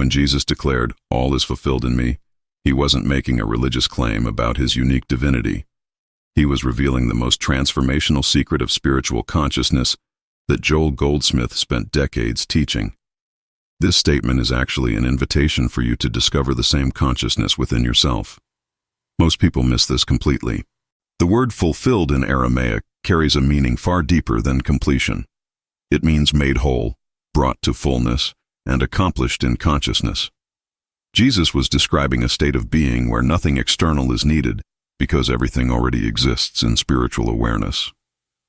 When Jesus declared, "All is fulfilled in me," he wasn't making a religious claim about his unique divinity. He was revealing the most transformational secret of spiritual consciousness that Joel Goldsmith spent decades teaching. This statement is actually an invitation for you to discover the same consciousness within yourself. Most people miss this completely. The word fulfilled in Aramaic carries a meaning far deeper than completion. It means made whole, brought to fullness, and accomplished in consciousness. Jesus was describing a state of being where nothing external is needed because everything already exists in spiritual awareness.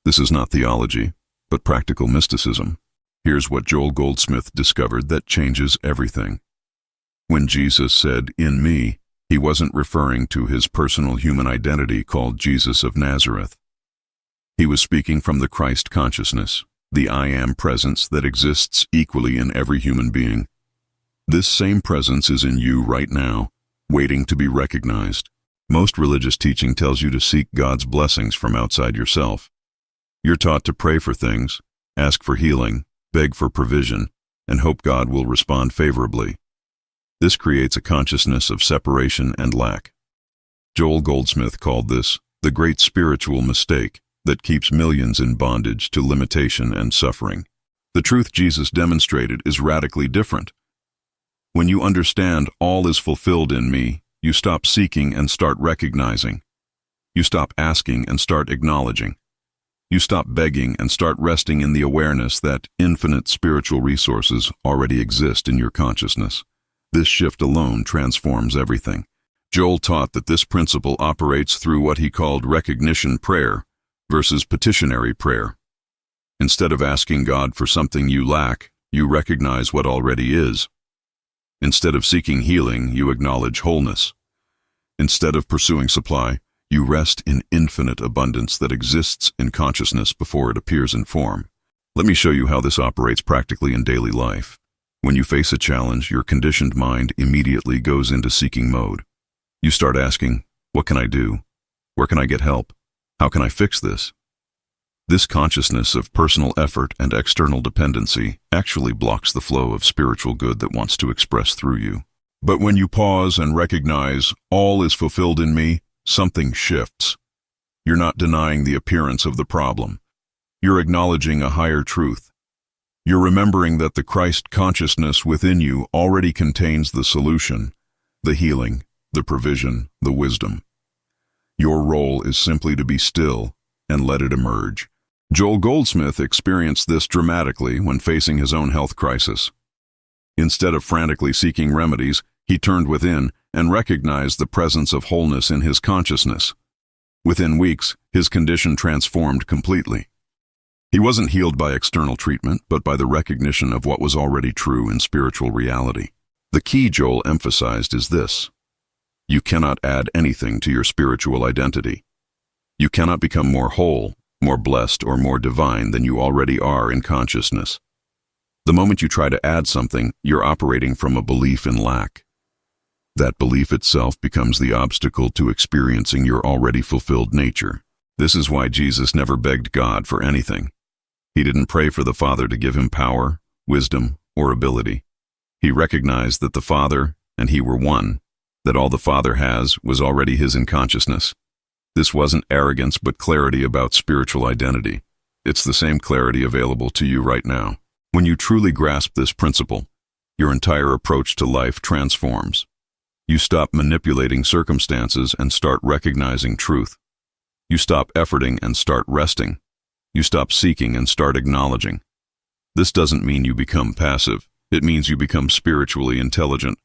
This is not theology, but practical mysticism. Here's what Joel Goldsmith discovered that changes everything. When Jesus said, "In me," he wasn't referring to his personal human identity called Jesus of Nazareth. He was speaking from the Christ consciousness, the I Am presence that exists equally in every human being. This same presence is in you right now, waiting to be recognized. Most religious teaching tells you to seek God's blessings from outside yourself. You're taught to pray for things, ask for healing, beg for provision, and hope God will respond favorably. This creates a consciousness of separation and lack. Joel Goldsmith called this the great spiritual mistake that keeps millions in bondage to limitation and suffering. The truth Jesus demonstrated is radically different. When you understand all is fulfilled in me, you stop seeking and start recognizing. You stop asking and start acknowledging. You stop begging and start resting in the awareness that infinite spiritual resources already exist in your consciousness. This shift alone transforms everything. Joel taught that this principle operates through what he called recognition prayer versus petitionary prayer. Instead of asking God for something you lack, you recognize what already is. Instead of seeking healing, you acknowledge wholeness. Instead of pursuing supply, you rest in infinite abundance that exists in consciousness before it appears in form. Let me show you how this operates practically in daily life. When you face a challenge, your conditioned mind immediately goes into seeking mode. You start asking, "What can I do? Where can I get help? How can I fix this?" This consciousness of personal effort and external dependency actually blocks the flow of spiritual good that wants to express through you. But when you pause and recognize all is fulfilled in me, something shifts. You're not denying the appearance of the problem. You're acknowledging a higher truth. You're remembering that the Christ consciousness within you already contains the solution, the healing, the provision, the wisdom. Your role is simply to be still and let it emerge. Joel Goldsmith experienced this dramatically when facing his own health crisis. Instead of frantically seeking remedies, he turned within and recognized the presence of wholeness in his consciousness. Within weeks, his condition transformed completely. He wasn't healed by external treatment, but by the recognition of what was already true in spiritual reality. The key Joel emphasized is this: you cannot add anything to your spiritual identity. You cannot become more whole, more blessed, or more divine than you already are in consciousness. The moment you try to add something, you're operating from a belief in lack. That belief itself becomes the obstacle to experiencing your already fulfilled nature. This is why Jesus never begged God for anything. He didn't pray for the Father to give him power, wisdom, or ability. He recognized that the Father and he were one, that all the Father has was already his in consciousness. This wasn't arrogance, but clarity about spiritual identity. It's the same clarity available to you right now. When you truly grasp this principle, your entire approach to life transforms. You stop manipulating circumstances and start recognizing truth. You stop efforting and start resting. You stop seeking and start acknowledging. This doesn't mean you become passive. It means you become spiritually intelligent,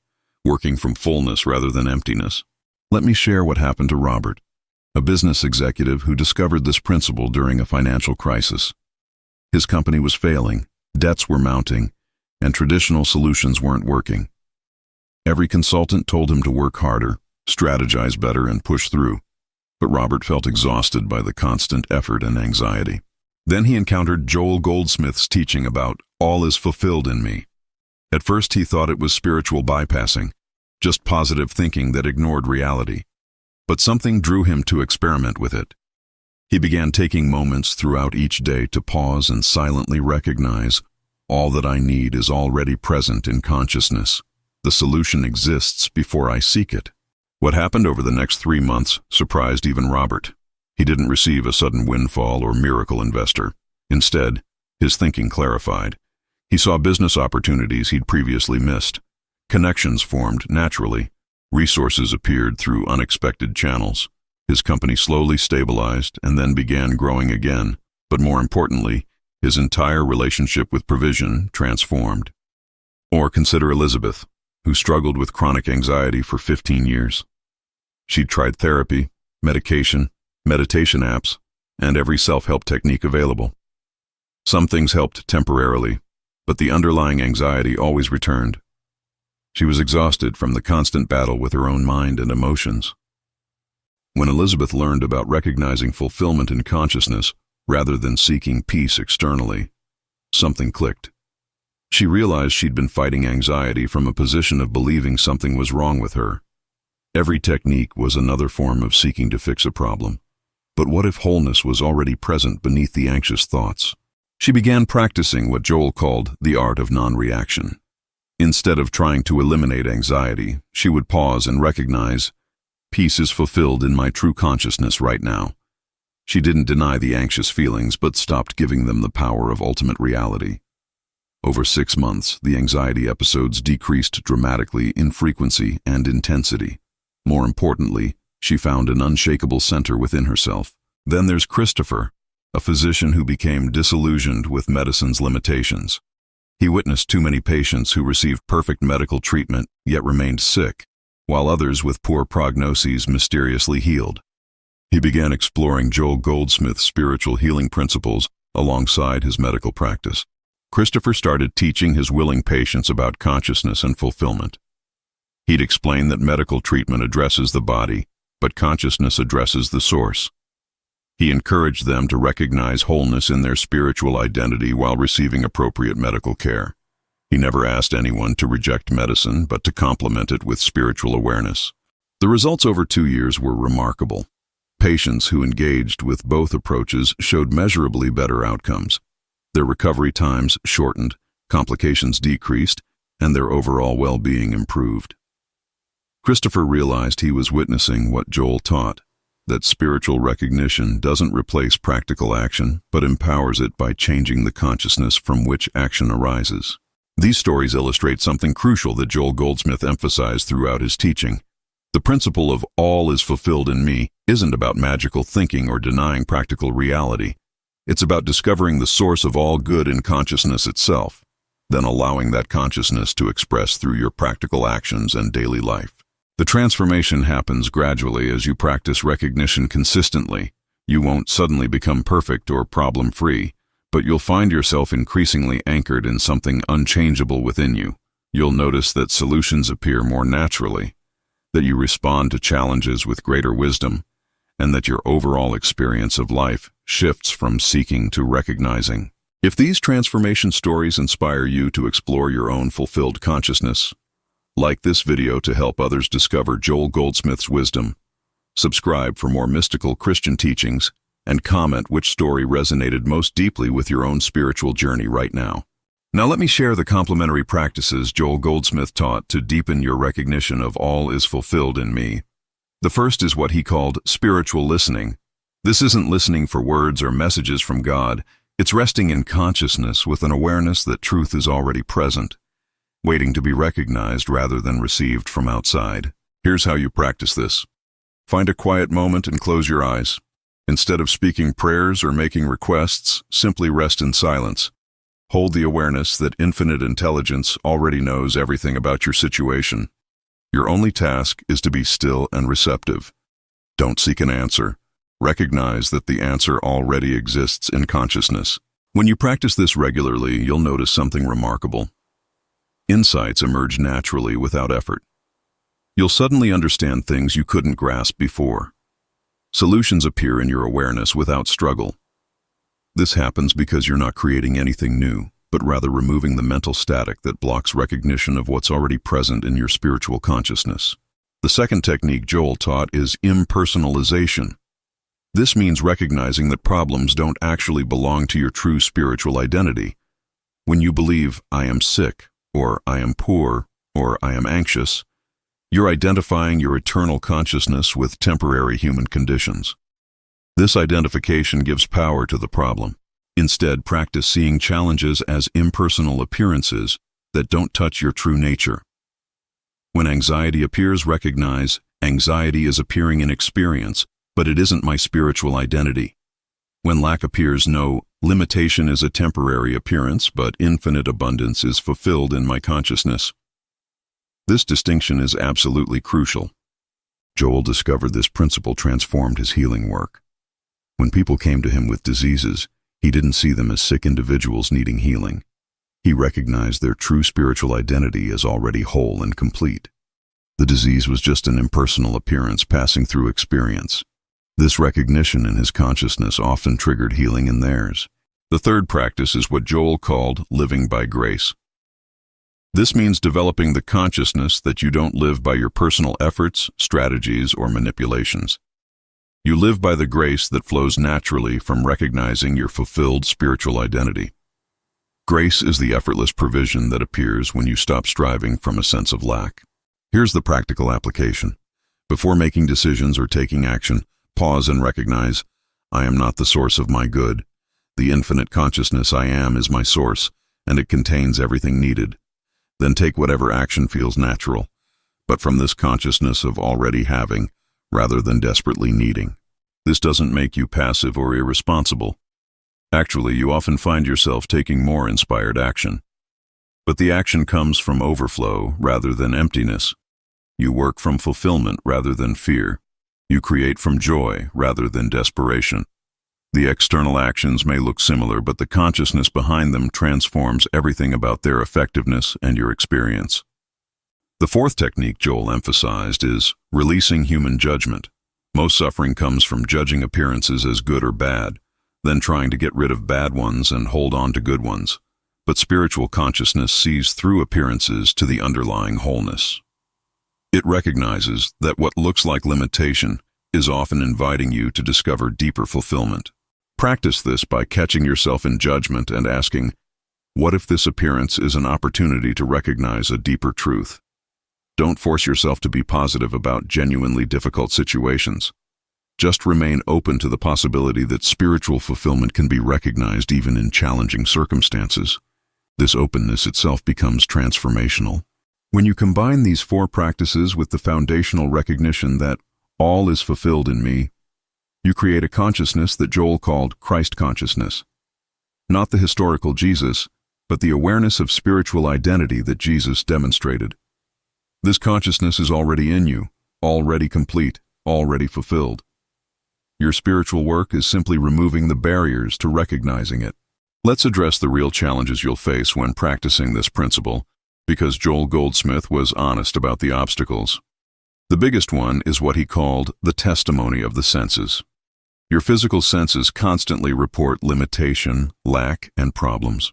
working from fullness rather than emptiness. Let me share what happened to Robert, a business executive who discovered this principle during a financial crisis. His company was failing, debts were mounting, and traditional solutions weren't working. Every consultant told him to work harder, strategize better, and push through. But Robert felt exhausted by the constant effort and anxiety. Then he encountered Joel Goldsmith's teaching about all is fulfilled in me. At first he thought it was spiritual bypassing, just positive thinking that ignored reality. But something drew him to experiment with it. He began taking moments throughout each day to pause and silently recognize all that I need is already present in consciousness. The solution exists before I seek it. What happened over the next 3 months surprised even Robert. He didn't receive a sudden windfall or miracle investor. Instead, his thinking clarified. He saw business opportunities he'd previously missed. Connections formed naturally. Resources appeared through unexpected channels. His company slowly stabilized and then began growing again. But more importantly, his entire relationship with provision transformed. Or consider Elizabeth, who struggled with chronic anxiety for 15 years. She'd tried therapy, medication, meditation apps, and every self-help technique available. Some things helped temporarily, but the underlying anxiety always returned. She was exhausted from the constant battle with her own mind and emotions. When Elizabeth learned about recognizing fulfillment in consciousness rather than seeking peace externally, something clicked. She realized she'd been fighting anxiety from a position of believing something was wrong with her. Every technique was another form of seeking to fix a problem. But what if wholeness was already present beneath the anxious thoughts? She began practicing what Joel called the art of non-reaction. Instead of trying to eliminate anxiety, she would pause and recognize, peace is fulfilled in my true consciousness right now. She didn't deny the anxious feelings, but stopped giving them the power of ultimate reality. Over 6 months, the anxiety episodes decreased dramatically in frequency and intensity. More importantly, she found an unshakable center within herself. Then there's Christopher, a physician who became disillusioned with medicine's limitations. He witnessed too many patients who received perfect medical treatment yet remained sick, while others with poor prognoses mysteriously healed. He began exploring Joel Goldsmith's spiritual healing principles alongside his medical practice. Christopher started teaching his willing patients about consciousness and fulfillment. He'd explain that medical treatment addresses the body, but consciousness addresses the source. He encouraged them to recognize wholeness in their spiritual identity while receiving appropriate medical care. He never asked anyone to reject medicine, but to complement it with spiritual awareness. The results over 2 years were remarkable. Patients who engaged with both approaches showed measurably better outcomes. Their recovery times shortened, complications decreased, and their overall well-being improved. Christopher realized he was witnessing what Joel taught, that spiritual recognition doesn't replace practical action, but empowers it by changing the consciousness from which action arises. These stories illustrate something crucial that Joel Goldsmith emphasized throughout his teaching. The principle of all is fulfilled in me isn't about magical thinking or denying practical reality. It's about discovering the source of all good in consciousness itself, then allowing that consciousness to express through your practical actions and daily life. The transformation happens gradually as you practice recognition consistently. You won't suddenly become perfect or problem-free, but you'll find yourself increasingly anchored in something unchangeable within you. You'll notice that solutions appear more naturally, that you respond to challenges with greater wisdom, and that your overall experience of life shifts from seeking to recognizing. If these transformation stories inspire you to explore your own fulfilled consciousness, like this video to help others discover Joel Goldsmith's wisdom, subscribe for more mystical Christian teachings, and comment which story resonated most deeply with your own spiritual journey right now. Now let me share the complementary practices Joel Goldsmith taught to deepen your recognition of all is fulfilled in me. The first is what he called spiritual listening. This isn't listening for words or messages from God. It's resting in consciousness with an awareness that truth is already present, waiting to be recognized rather than received from outside. Here's how you practice this. Find a quiet moment and close your eyes. Instead of speaking prayers or making requests, simply rest in silence. Hold the awareness that infinite intelligence already knows everything about your situation. Your only task is to be still and receptive. Don't seek an answer. Recognize that the answer already exists in consciousness. When you practice this regularly, you'll notice something remarkable. Insights emerge naturally without effort. You'll suddenly understand things you couldn't grasp before. Solutions appear in your awareness without struggle. This happens because you're not creating anything new, but rather removing the mental static that blocks recognition of what's already present in your spiritual consciousness. The second technique Joel taught is impersonalization. This means recognizing that problems don't actually belong to your true spiritual identity. When you believe, I am sick, or I am poor, or I am anxious, you're identifying your eternal consciousness with temporary human conditions. This identification gives power to the problem. Instead, practice seeing challenges as impersonal appearances that don't touch your true nature. When anxiety appears, recognize anxiety is appearing in experience, but it isn't my spiritual identity. When lack appears, know limitation is a temporary appearance, but infinite abundance is fulfilled in my consciousness. This distinction is absolutely crucial. Joel discovered this principle transformed his healing work. When people came to him with diseases, he didn't see them as sick individuals needing healing. He recognized their true spiritual identity as already whole and complete. The disease was just an impersonal appearance passing through experience. This recognition in his consciousness often triggered healing in theirs. The third practice is what Joel called living by grace. This means developing the consciousness that you don't live by your personal efforts, strategies, or manipulations. You live by the grace that flows naturally from recognizing your fulfilled spiritual identity. Grace is the effortless provision that appears when you stop striving from a sense of lack. Here's the practical application. Before making decisions or taking action, pause and recognize, I am not the source of my good. The infinite consciousness I am is my source, and it contains everything needed. Then take whatever action feels natural, but from this consciousness of already having, rather than desperately needing. This doesn't make you passive or irresponsible. Actually, you often find yourself taking more inspired action. But the action comes from overflow rather than emptiness. You work from fulfillment rather than fear. You create from joy rather than desperation. The external actions may look similar, but the consciousness behind them transforms everything about their effectiveness and your experience. The fourth technique Joel emphasized is releasing human judgment. Most suffering comes from judging appearances as good or bad, then trying to get rid of bad ones and hold on to good ones. But spiritual consciousness sees through appearances to the underlying wholeness. It recognizes that what looks like limitation is often inviting you to discover deeper fulfillment. Practice this by catching yourself in judgment and asking, what if this appearance is an opportunity to recognize a deeper truth? Don't force yourself to be positive about genuinely difficult situations. Just remain open to the possibility that spiritual fulfillment can be recognized even in challenging circumstances. This openness itself becomes transformational. When you combine these four practices with the foundational recognition that all is fulfilled in me, you create a consciousness that Joel called Christ consciousness. Not the historical Jesus, but the awareness of spiritual identity that Jesus demonstrated. This consciousness is already in you, already complete, already fulfilled. Your spiritual work is simply removing the barriers to recognizing it. Let's address the real challenges you'll face when practicing this principle, because Joel Goldsmith was honest about the obstacles. The biggest one is what he called the testimony of the senses. Your physical senses constantly report limitation, lack, and problems.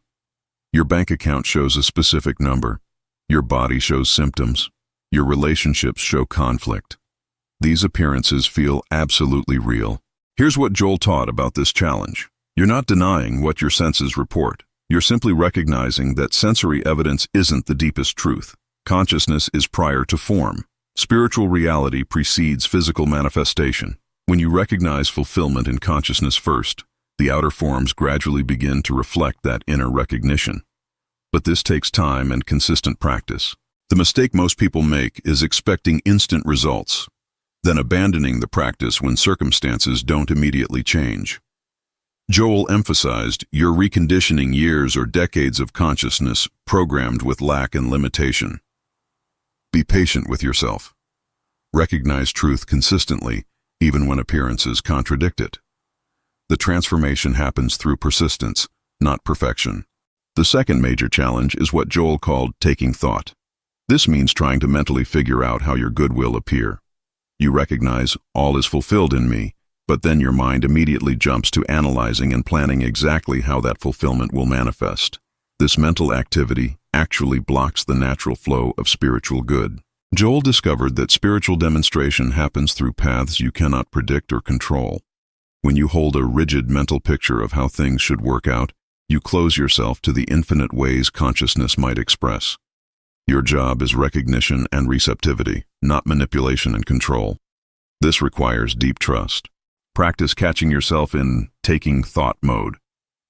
Your bank account shows a specific number. Your body shows symptoms. Your relationships show conflict. These appearances feel absolutely real. Here's what Joel taught about this challenge. You're not denying what your senses report. You're simply recognizing that sensory evidence isn't the deepest truth. Consciousness is prior to form. Spiritual reality precedes physical manifestation. When you recognize fulfillment in consciousness first, the outer forms gradually begin to reflect that inner recognition. But this takes time and consistent practice. The mistake most people make is expecting instant results, then abandoning the practice when circumstances don't immediately change. Joel emphasized, you're reconditioning years or decades of consciousness programmed with lack and limitation. Be patient with yourself. Recognize truth consistently, even when appearances contradict it. The transformation happens through persistence, not perfection. The second major challenge is what Joel called taking thought. This means trying to mentally figure out how your good will appear. You recognize all is fulfilled in me, but then your mind immediately jumps to analyzing and planning exactly how that fulfillment will manifest. This mental activity actually blocks the natural flow of spiritual good. Joel discovered that spiritual demonstration happens through paths you cannot predict or control. When you hold a rigid mental picture of how things should work out, you close yourself to the infinite ways consciousness might express. Your job is recognition and receptivity, not manipulation and control. This requires deep trust. Practice catching yourself in taking thought mode.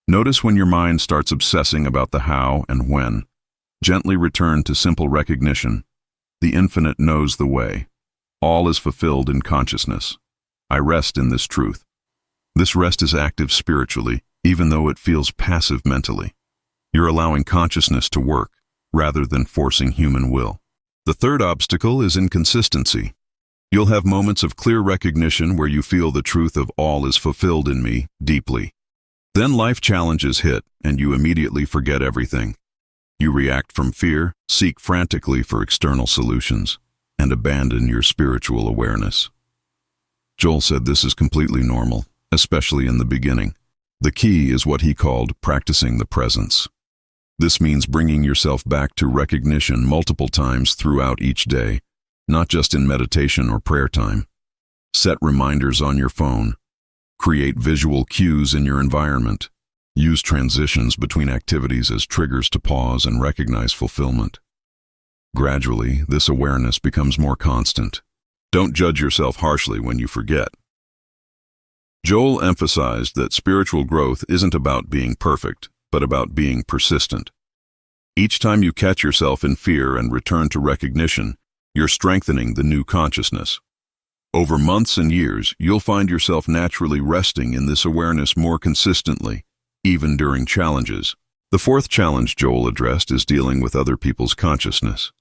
Notice when your mind starts obsessing about the how and when. Gently return to simple recognition. The infinite knows the way. All is fulfilled in consciousness. I rest in this truth. This rest is active spiritually, even though it feels passive mentally. You're allowing consciousness to work, rather than forcing human will. The third obstacle is inconsistency. You'll have moments of clear recognition where you feel the truth of all is fulfilled in me deeply. Then life challenges hit, and you immediately forget everything. You react from fear, seek frantically for external solutions, and abandon your spiritual awareness. Joel said this is completely normal, especially in the beginning. The key is what he called practicing the presence. This means bringing yourself back to recognition multiple times throughout each day, not just in meditation or prayer time. Set reminders on your phone. Create visual cues in your environment. Use transitions between activities as triggers to pause and recognize fulfillment. Gradually, this awareness becomes more constant. Don't judge yourself harshly when you forget. Joel emphasized that spiritual growth isn't about being perfect, but about being persistent. Each time you catch yourself in fear and return to recognition, you're strengthening the new consciousness. Over months and years, you'll find yourself naturally resting in this awareness more consistently, even during challenges. The fourth challenge Joel addressed is dealing with other people's consciousness.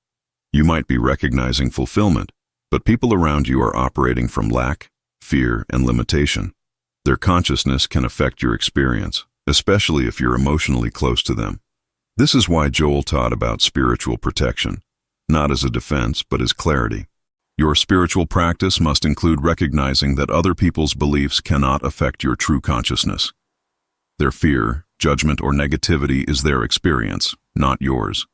You might be recognizing fulfillment, but people around you are operating from lack, fear, and limitation. Their consciousness can affect your experience, especially if you're emotionally close to them. This is why Joel taught about spiritual protection, not as a defense, but as clarity. Your spiritual practice must include recognizing that other people's beliefs cannot affect your true consciousness. Their fear, judgment, or negativity is their experience, not yours.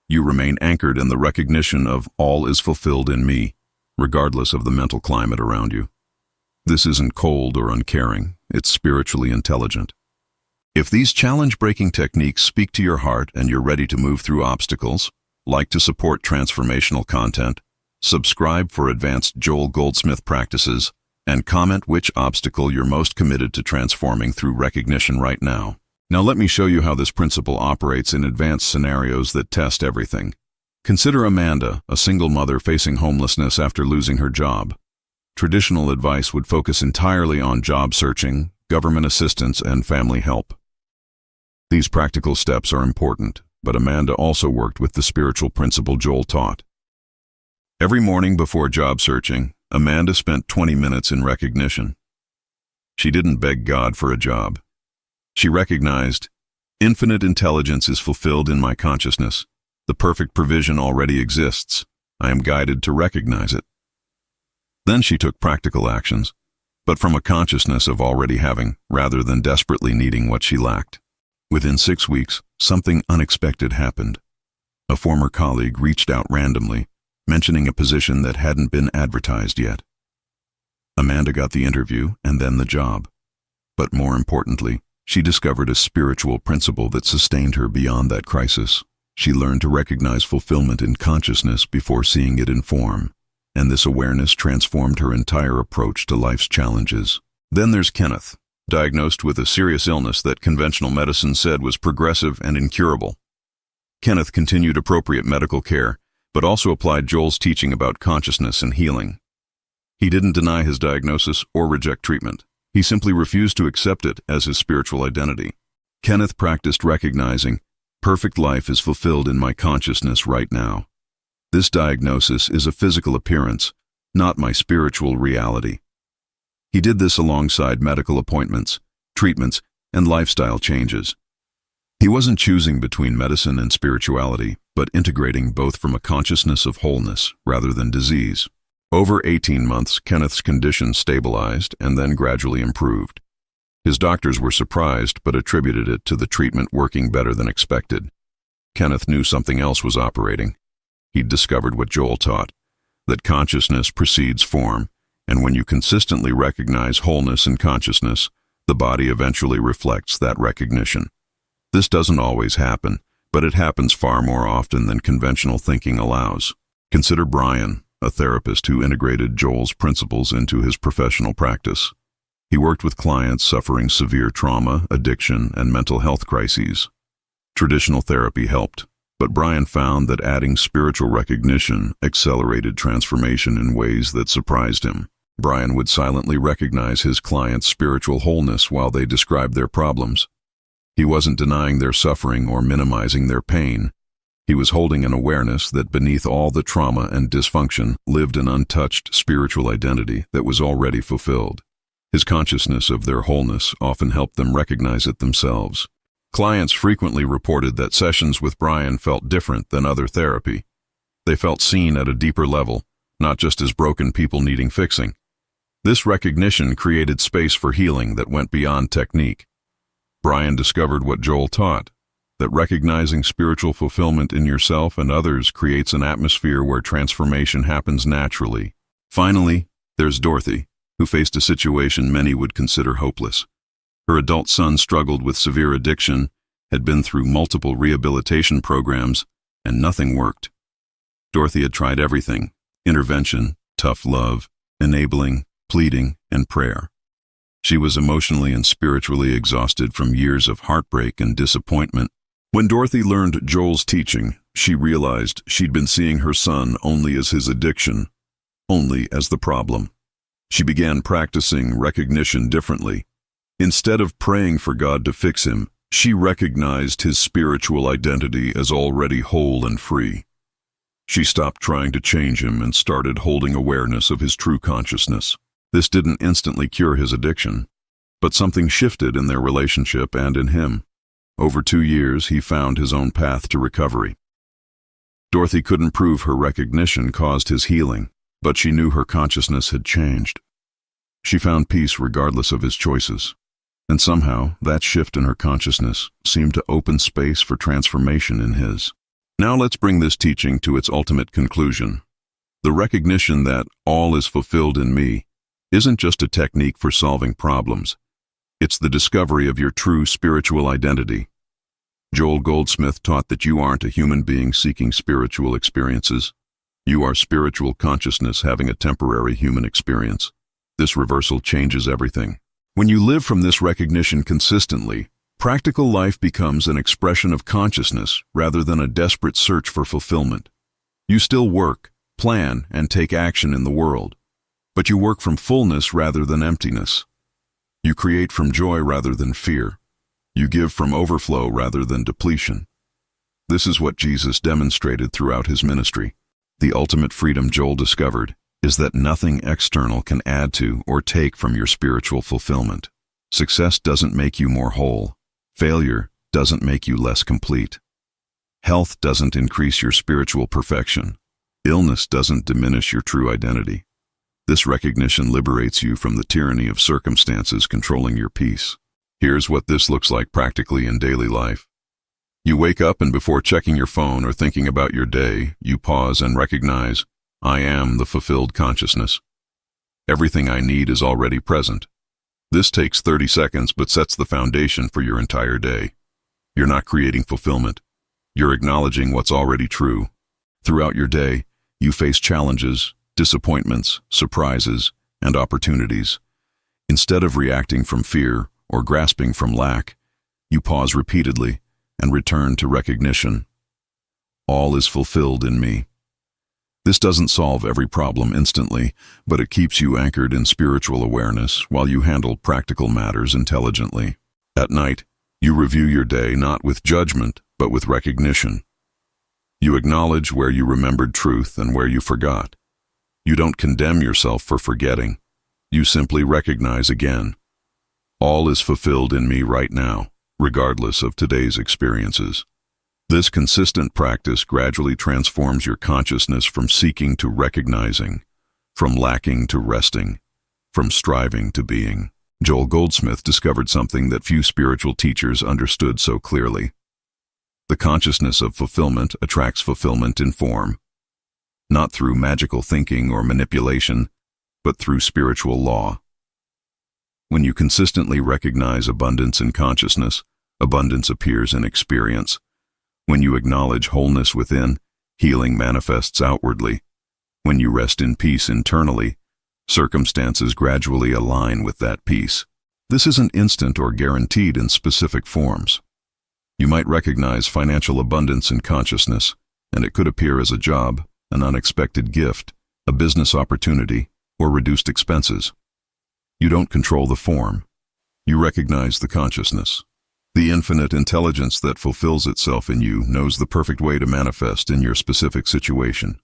You remain anchored in the recognition of all is fulfilled in me, regardless of the mental climate around you. This isn't cold or uncaring, it's spiritually intelligent. If these challenge-breaking techniques speak to your heart and you're ready to move through obstacles, like to support transformational content, subscribe for advanced Joel Goldsmith practices, and comment which obstacle you're most committed to transforming through recognition right now. Now let me show you how this principle operates in advanced scenarios that test everything. Consider Amanda, a single mother facing homelessness after losing her job. Traditional advice would focus entirely on job searching, government assistance, and family help. These practical steps are important, but Amanda also worked with the spiritual principle Joel taught. Every morning before job searching, Amanda spent 20 minutes in recognition. She didn't beg God for a job. She recognized, infinite intelligence is fulfilled in my consciousness. The perfect provision already exists. I am guided to recognize it. Then she took practical actions, but from a consciousness of already having, rather than desperately needing what she lacked. Within 6 weeks, something unexpected happened. A former colleague reached out randomly, mentioning a position that hadn't been advertised yet. Amanda got the interview and then the job. But more importantly, she discovered a spiritual principle that sustained her beyond that crisis. She learned to recognize fulfillment in consciousness before seeing it in form, and this awareness transformed her entire approach to life's challenges. Then there's Kenneth, diagnosed with a serious illness that conventional medicine said was progressive and incurable. Kenneth continued appropriate medical care, but also applied Joel's teaching about consciousness and healing. He didn't deny his diagnosis or reject treatment. He simply refused to accept it as his spiritual identity. Kenneth practiced recognizing, perfect life is fulfilled in my consciousness right now. This diagnosis is a physical appearance, not my spiritual reality. He did this alongside medical appointments, treatments, and lifestyle changes. He wasn't choosing between medicine and spirituality, but integrating both from a consciousness of wholeness rather than disease. Over 18 months, Kenneth's condition stabilized and then gradually improved. His doctors were surprised but attributed it to the treatment working better than expected. Kenneth knew something else was operating. He'd discovered what Joel taught, that consciousness precedes form, and when you consistently recognize wholeness in consciousness, the body eventually reflects that recognition. This doesn't always happen, but it happens far more often than conventional thinking allows. Consider Brian, a therapist who integrated Joel's principles into his professional practice. He worked with clients suffering severe trauma, addiction, and mental health crises. Traditional therapy helped, but Brian found that adding spiritual recognition accelerated transformation in ways that surprised him. Brian would silently recognize his clients' spiritual wholeness while they described their problems. He wasn't denying their suffering or minimizing their pain. He was holding an awareness that beneath all the trauma and dysfunction lived an untouched spiritual identity that was already fulfilled. His consciousness of their wholeness often helped them recognize it themselves. Clients frequently reported that sessions with Brian felt different than other therapy. They felt seen at a deeper level, not just as broken people needing fixing. This recognition created space for healing that went beyond technique. Brian discovered what Joel taught, that recognizing spiritual fulfillment in yourself and others creates an atmosphere where transformation happens naturally. Finally, there's Dorothy, who faced a situation many would consider hopeless. Her adult son struggled with severe addiction, had been through multiple rehabilitation programs, and nothing worked. Dorothy had tried everything: intervention, tough love, enabling, pleading, and prayer. She was emotionally and spiritually exhausted from years of heartbreak and disappointment. When Dorothy learned Joel's teaching, she realized she'd been seeing her son only as his addiction, only as the problem. She began practicing recognition differently. Instead of praying for God to fix him, she recognized his spiritual identity as already whole and free. She stopped trying to change him and started holding awareness of his true consciousness. This didn't instantly cure his addiction, but something shifted in their relationship and in him. Over 2 years, he found his own path to recovery. Dorothy couldn't prove her recognition caused his healing, but she knew her consciousness had changed. She found peace regardless of his choices, and somehow that shift in her consciousness seemed to open space for transformation in his. Now let's bring this teaching to its ultimate conclusion. The recognition that all is fulfilled in me isn't just a technique for solving problems. It's the discovery of your true spiritual identity. Joel Goldsmith taught that you aren't a human being seeking spiritual experiences. You are spiritual consciousness having a temporary human experience. This reversal changes everything. When you live from this recognition consistently, practical life becomes an expression of consciousness rather than a desperate search for fulfillment. You still work, plan, and take action in the world, but you work from fullness rather than emptiness. You create from joy rather than fear. You give from overflow rather than depletion. This is what Jesus demonstrated throughout his ministry. The ultimate freedom Joel discovered is that nothing external can add to or take from your spiritual fulfillment. Success doesn't make you more whole. Failure doesn't make you less complete. Health doesn't increase your spiritual perfection. Illness doesn't diminish your true identity. This recognition liberates you from the tyranny of circumstances controlling your peace. Here's what this looks like practically in daily life. You wake up and before checking your phone or thinking about your day, you pause and recognize, I am the fulfilled consciousness. Everything I need is already present. This takes 30 seconds but sets the foundation for your entire day. You're not creating fulfillment. You're acknowledging what's already true. Throughout your day, you face challenges, disappointments, surprises, and opportunities. Instead of reacting from fear or grasping from lack, you pause repeatedly and return to recognition. All is fulfilled in me. This doesn't solve every problem instantly, but it keeps you anchored in spiritual awareness while you handle practical matters intelligently. At night, you review your day not with judgment, but with recognition. You acknowledge where you remembered truth and where you forgot. You don't condemn yourself for forgetting. You simply recognize again. All is fulfilled in me right now, regardless of today's experiences. This consistent practice gradually transforms your consciousness from seeking to recognizing, from lacking to resting, from striving to being. Joel Goldsmith discovered something that few spiritual teachers understood so clearly. The consciousness of fulfillment attracts fulfillment in form, not through magical thinking or manipulation, but through spiritual law. When you consistently recognize abundance in consciousness, abundance appears in experience. When you acknowledge wholeness within, healing manifests outwardly. When you rest in peace internally, circumstances gradually align with that peace. This isn't instant or guaranteed in specific forms. You might recognize financial abundance in consciousness, and it could appear as a job, an unexpected gift, a business opportunity, or reduced expenses. You don't control the form. You recognize the consciousness. The infinite intelligence that fulfills itself in you knows the perfect way to manifest in your specific situation.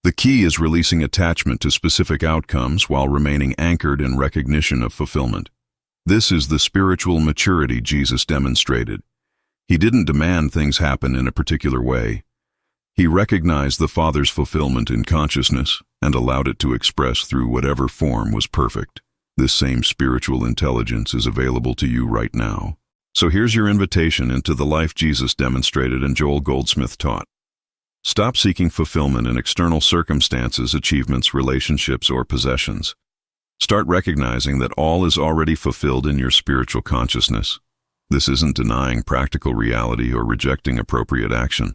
The key is releasing attachment to specific outcomes while remaining anchored in recognition of fulfillment. This is the spiritual maturity Jesus demonstrated. He didn't demand things happen in a particular way. He recognized the Father's fulfillment in consciousness and allowed it to express through whatever form was perfect. This same spiritual intelligence is available to you right now. So here's your invitation into the life Jesus demonstrated and Joel Goldsmith taught. Stop seeking fulfillment in external circumstances, achievements, relationships, or possessions. Start recognizing that all is already fulfilled in your spiritual consciousness. This isn't denying practical reality or rejecting appropriate action.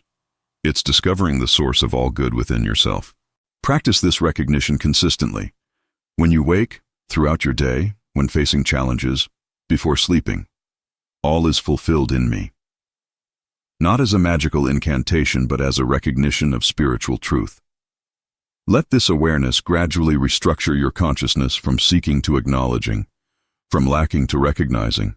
It's discovering the source of all good within yourself. Practice this recognition consistently. When you wake, throughout your day, when facing challenges, before sleeping. All is fulfilled in me. Not as a magical incantation, but as a recognition of spiritual truth. Let this awareness gradually restructure your consciousness from seeking to acknowledging, from lacking to recognizing,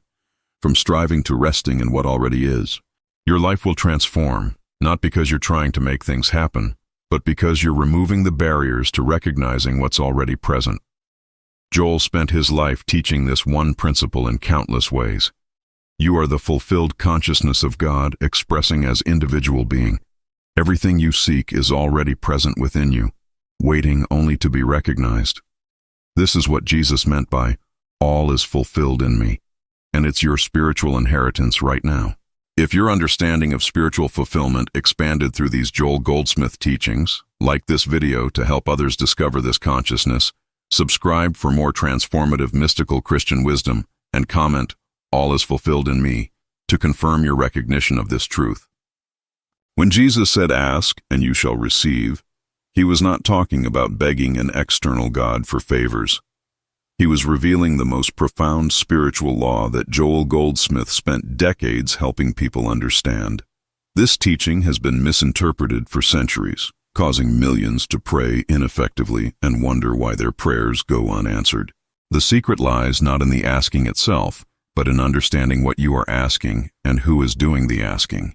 from striving to resting in what already is. Your life will transform, not because you're trying to make things happen, but because you're removing the barriers to recognizing what's already present. Joel spent his life teaching this one principle in countless ways. You are the fulfilled consciousness of God expressing as individual being. Everything you seek is already present within you, waiting only to be recognized. This is what Jesus meant by, all is fulfilled in me, and it's your spiritual inheritance right now. If your understanding of spiritual fulfillment expanded through these Joel Goldsmith teachings, like this video to help others discover this consciousness, subscribe for more transformative mystical Christian wisdom, and comment, all is fulfilled in me, to confirm your recognition of this truth. When Jesus said, ask and you shall receive, he was not talking about begging an external God for favors. He was revealing the most profound spiritual law that Joel Goldsmith spent decades helping people understand. This teaching has been misinterpreted for centuries, causing millions to pray ineffectively and wonder why their prayers go unanswered. The secret lies not in the asking itself, but in understanding what you are asking and who is doing the asking.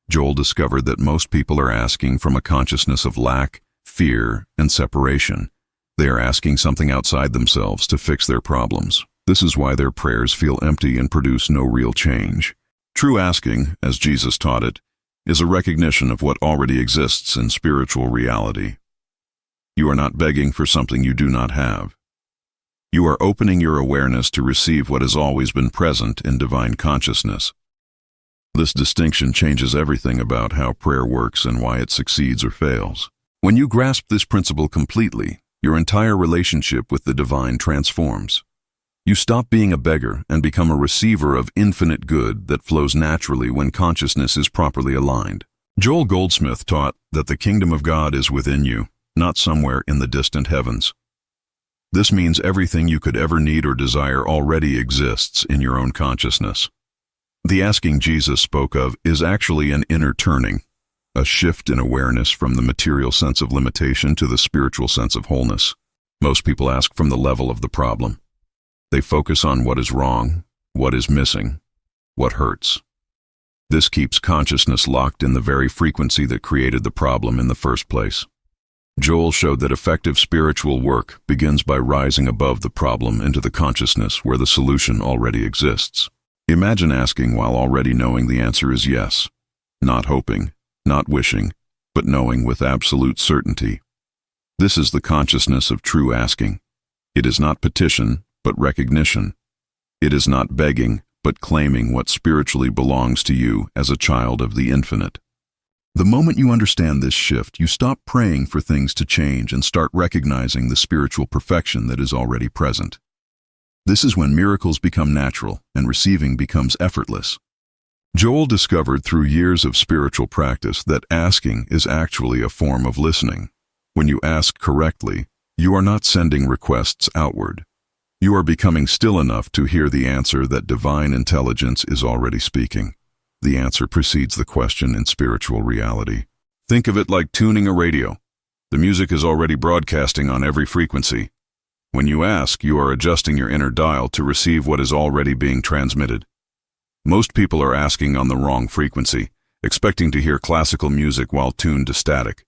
Joel discovered that most people are asking from a consciousness of lack, fear, and separation. They are asking something outside themselves to fix their problems. This is why their prayers feel empty and produce no real change. True asking, as Jesus taught it, is a recognition of what already exists in spiritual reality. You are not begging for something you do not have. You are opening your awareness to receive what has always been present in divine consciousness. This distinction changes everything about how prayer works and why it succeeds or fails. When you grasp this principle completely, your entire relationship with the divine transforms. You stop being a beggar and become a receiver of infinite good that flows naturally when consciousness is properly aligned. Joel Goldsmith taught that the kingdom of God is within you, not somewhere in the distant heavens. This means everything you could ever need or desire already exists in your own consciousness. The asking Jesus spoke of is actually an inner turning, a shift in awareness from the material sense of limitation to the spiritual sense of wholeness. Most people ask from the level of the problem. They focus on what is wrong, what is missing, what hurts. This keeps consciousness locked in the very frequency that created the problem in the first place. Joel showed that effective spiritual work begins by rising above the problem into the consciousness where the solution already exists. Imagine asking while already knowing the answer is yes, not hoping, not wishing, but knowing with absolute certainty. This is the consciousness of true asking. It is not petition, but recognition. It is not begging, but claiming what spiritually belongs to you as a child of the infinite. The moment you understand this shift, you stop praying for things to change and start recognizing the spiritual perfection that is already present. This is when miracles become natural and receiving becomes effortless. Joel discovered through years of spiritual practice that asking is actually a form of listening. When you ask correctly, you are not sending requests outward. You are becoming still enough to hear the answer that divine intelligence is already speaking. The answer precedes the question in spiritual reality. Think of it like tuning a radio. The music is already broadcasting on every frequency. When you ask, you are adjusting your inner dial to receive what is already being transmitted. Most people are asking on the wrong frequency, expecting to hear classical music while tuned to static.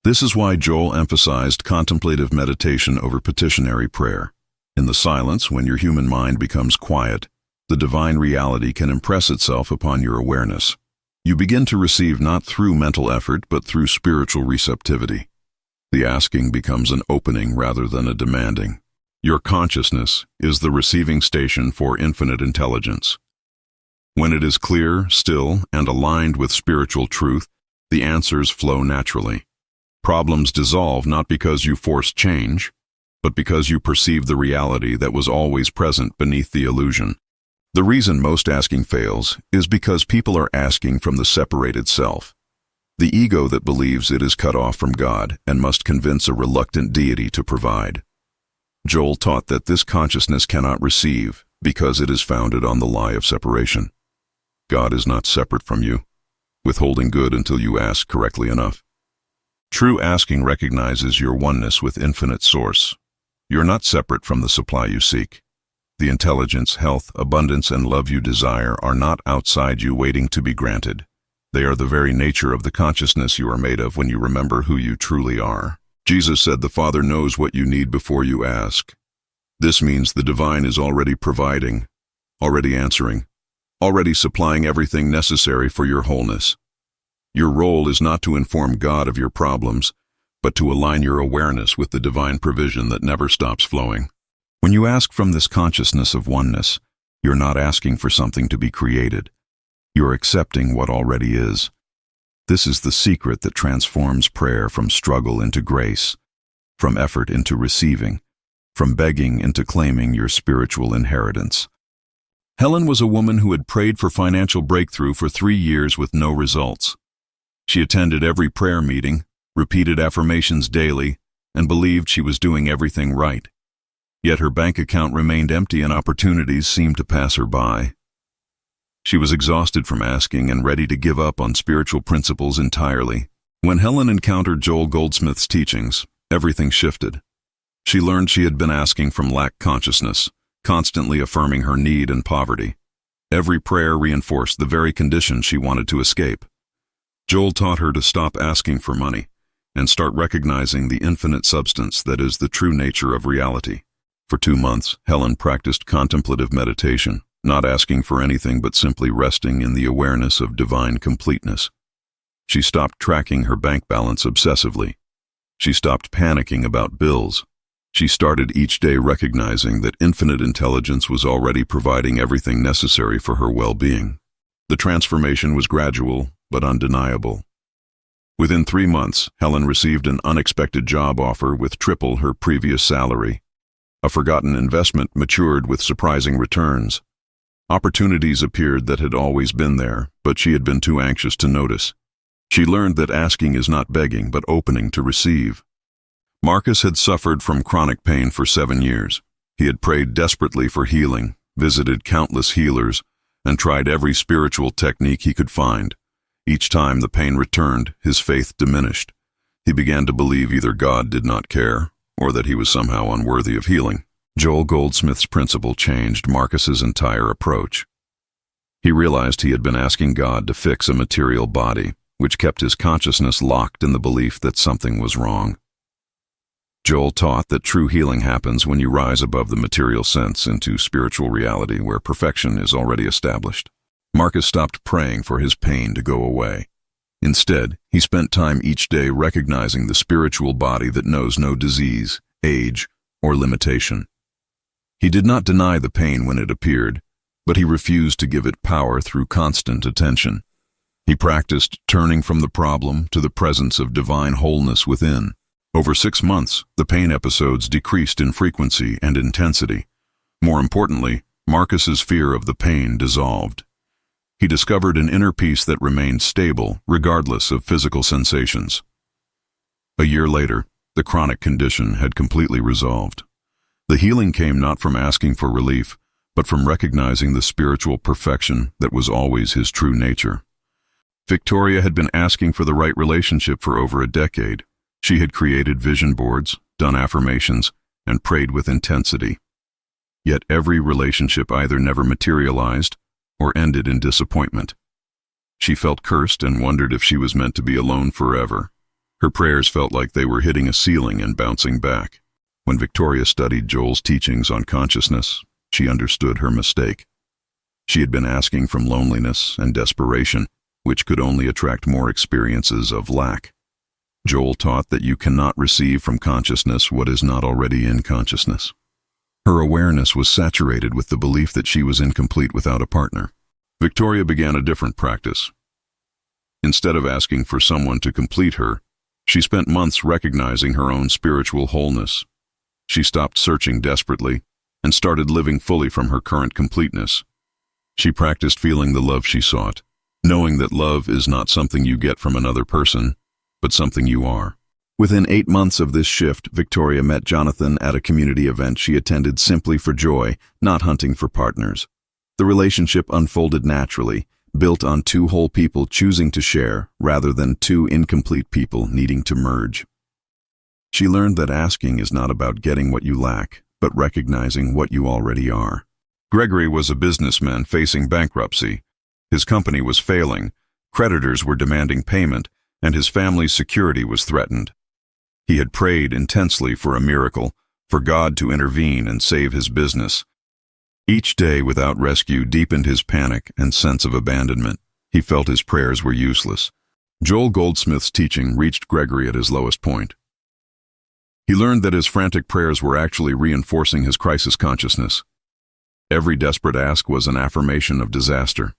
This is why Joel emphasized contemplative meditation over petitionary prayer. In the silence, when your human mind becomes quiet, the divine reality can impress itself upon your awareness. You begin to receive not through mental effort, but through spiritual receptivity. The asking becomes an opening rather than a demanding. Your consciousness is the receiving station for infinite intelligence. When it is clear, still, and aligned with spiritual truth, the answers flow naturally. Problems dissolve not because you force change, but because you perceive the reality that was always present beneath the illusion. The reason most asking fails is because people are asking from the separated self, the ego that believes it is cut off from God and must convince a reluctant deity to provide. Joel taught that this consciousness cannot receive because it is founded on the lie of separation. God is not separate from you, withholding good until you ask correctly enough. True asking recognizes your oneness with infinite source. You're not separate from the supply you seek. The intelligence, health, abundance, and love you desire are not outside you waiting to be granted. They are the very nature of the consciousness you are made of when you remember who you truly are. Jesus said the Father knows what you need before you ask. This means the divine is already providing, already answering, already supplying everything necessary for your wholeness. Your role is not to inform God of your problems, but to align your awareness with the divine provision that never stops flowing. When you ask from this consciousness of oneness, you're not asking for something to be created. You're accepting what already is. This is the secret that transforms prayer from struggle into grace, from effort into receiving, from begging into claiming your spiritual inheritance. Helen was a woman who had prayed for financial breakthrough for 3 years with no results. She attended every prayer meeting, repeated affirmations daily, and believed she was doing everything right. Yet her bank account remained empty and opportunities seemed to pass her by. She was exhausted from asking and ready to give up on spiritual principles entirely. When Helen encountered Joel Goldsmith's teachings, everything shifted. She learned she had been asking from lack consciousness, constantly affirming her need and poverty. Every prayer reinforced the very condition she wanted to escape. Joel taught her to stop asking for money and start recognizing the infinite substance that is the true nature of reality. For 2 months, Helen practiced contemplative meditation, not asking for anything but simply resting in the awareness of divine completeness. She stopped tracking her bank balance obsessively. She stopped panicking about bills. She started each day recognizing that infinite intelligence was already providing everything necessary for her well-being. The transformation was gradual, but undeniable. Within 3 months, Helen received an unexpected job offer with triple her previous salary. A forgotten investment matured with surprising returns. Opportunities appeared that had always been there, but she had been too anxious to notice. She learned that asking is not begging, but opening to receive. Marcus had suffered from chronic pain for 7 years. He had prayed desperately for healing, visited countless healers, and tried every spiritual technique he could find. Each time the pain returned, his faith diminished. He began to believe either God did not care, or that he was somehow unworthy of healing. Joel Goldsmith's principle changed Marcus's entire approach. He realized he had been asking God to fix a material body, which kept his consciousness locked in the belief that something was wrong. Joel taught that true healing happens when you rise above the material sense into spiritual reality where perfection is already established. Marcus stopped praying for his pain to go away. Instead, he spent time each day recognizing the spiritual body that knows no disease, age, or limitation. He did not deny the pain when it appeared, but he refused to give it power through constant attention. He practiced turning from the problem to the presence of divine wholeness within. Over 6 months, the pain episodes decreased in frequency and intensity. More importantly, Marcus's fear of the pain dissolved. He discovered an inner peace that remained stable, regardless of physical sensations. A year later, the chronic condition had completely resolved. The healing came not from asking for relief, but from recognizing the spiritual perfection that was always his true nature. Victoria had been asking for the right relationship for over a decade. She had created vision boards, done affirmations, and prayed with intensity. Yet every relationship either never materialized or ended in disappointment. She felt cursed and wondered if she was meant to be alone forever. Her prayers felt like they were hitting a ceiling and bouncing back. When Victoria studied Joel's teachings on consciousness, she understood her mistake. She had been asking from loneliness and desperation, which could only attract more experiences of lack. Joel taught that you cannot receive from consciousness what is not already in consciousness. Her awareness was saturated with the belief that she was incomplete without a partner. Victoria began a different practice. Instead of asking for someone to complete her, she spent months recognizing her own spiritual wholeness. She stopped searching desperately and started living fully from her current completeness. She practiced feeling the love she sought, knowing that love is not something you get from another person, but something you are. Within 8 months of this shift, Victoria met Jonathan at a community event she attended simply for joy, not hunting for partners. The relationship unfolded naturally, built on 2 whole people choosing to share rather than 2 incomplete people needing to merge. She learned that asking is not about getting what you lack, but recognizing what you already are. Gregory was a businessman facing bankruptcy. His company was failing, creditors were demanding payment, and his family's security was threatened. He had prayed intensely for a miracle, for God to intervene and save his business. Each day without rescue deepened his panic and sense of abandonment. He felt his prayers were useless. Joel Goldsmith's teaching reached Gregory at his lowest point. He learned that his frantic prayers were actually reinforcing his crisis consciousness. Every desperate ask was an affirmation of disaster.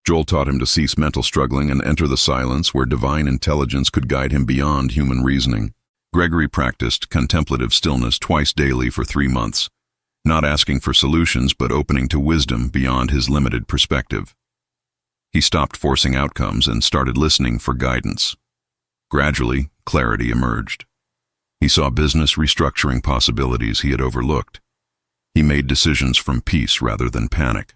Joel taught him to cease mental struggling and enter the silence where divine intelligence could guide him beyond human reasoning. Gregory practiced contemplative stillness twice daily for 3 months, not asking for solutions but opening to wisdom beyond his limited perspective. He stopped forcing outcomes and started listening for guidance. Gradually, clarity emerged. He saw business restructuring possibilities he had overlooked. He made decisions from peace rather than panic.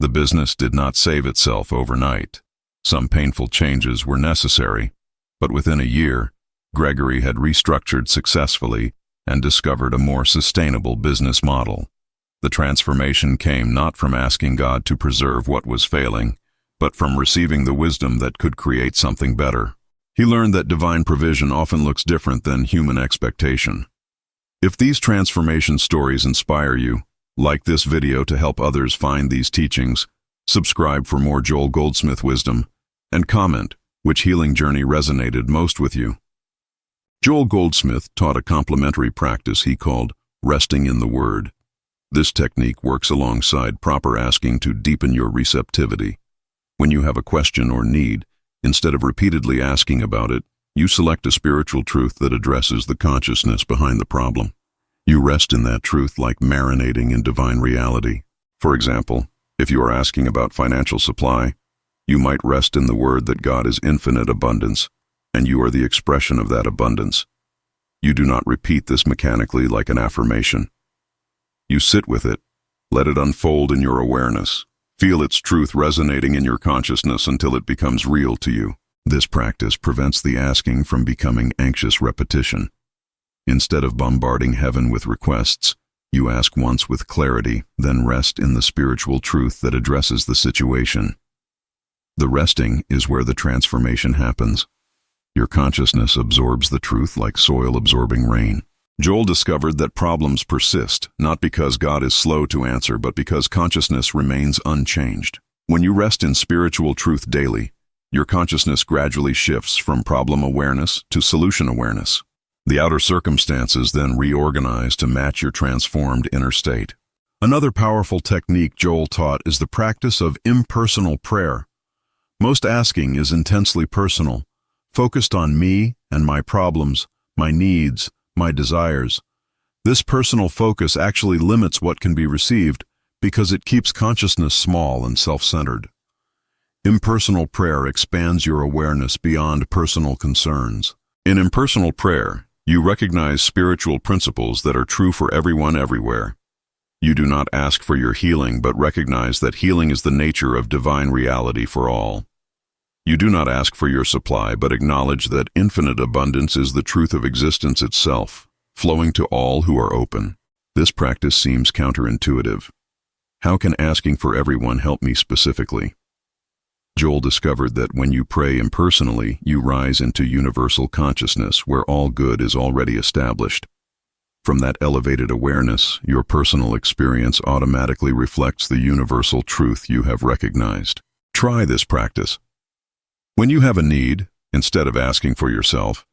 The business did not save itself overnight. Some painful changes were necessary, but within a year, Gregory had restructured successfully and discovered a more sustainable business model. The transformation came not from asking God to preserve what was failing, but from receiving the wisdom that could create something better. He learned that divine provision often looks different than human expectation. If these transformation stories inspire you, like this video to help others find these teachings, subscribe for more Joel Goldsmith wisdom, and comment which healing journey resonated most with you. Joel Goldsmith taught a complementary practice he called resting in the Word. This technique works alongside proper asking to deepen your receptivity. When you have a question or need, instead of repeatedly asking about it, you select a spiritual truth that addresses the consciousness behind the problem. You rest in that truth like marinating in divine reality. For example, if you are asking about financial supply, you might rest in the word that God is infinite abundance, and you are the expression of that abundance. You do not repeat this mechanically like an affirmation. You sit with it, let it unfold in your awareness. Feel its truth resonating in your consciousness until it becomes real to you. This practice prevents the asking from becoming anxious repetition. Instead of bombarding heaven with requests, you ask once with clarity, then rest in the spiritual truth that addresses the situation. The resting is where the transformation happens. Your consciousness absorbs the truth like soil absorbing rain. Joel discovered that problems persist, not because God is slow to answer, but because consciousness remains unchanged. When you rest in spiritual truth daily, your consciousness gradually shifts from problem awareness to solution awareness. The outer circumstances then reorganize to match your transformed inner state. Another powerful technique Joel taught is the practice of impersonal prayer. Most asking is intensely personal, focused on me and my problems, my needs, my desires. This personal focus actually limits what can be received Because it keeps consciousness small and self-centered. Impersonal prayer expands your awareness beyond personal concerns. In impersonal prayer, you recognize spiritual principles that are true for everyone everywhere. You do not ask for your healing, but recognize that healing is the nature of divine reality for all. You do not ask for your supply, but acknowledge that infinite abundance is the truth of existence itself, flowing to all who are open. This practice seems counterintuitive. How can asking for everyone help me specifically? Joel discovered that when you pray impersonally, you rise into universal consciousness where all good is already established. From that elevated awareness, your personal experience automatically reflects the universal truth you have recognized. Try this practice. When you have a need, instead of asking for yourself,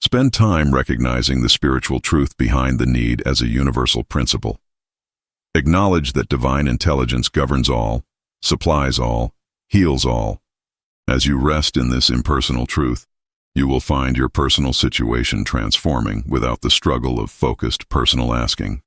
spend time recognizing the spiritual truth behind the need as a universal principle. Acknowledge that divine intelligence governs all, supplies all, heals all. As you rest in this impersonal truth, you will find your personal situation transforming without the struggle of focused personal asking.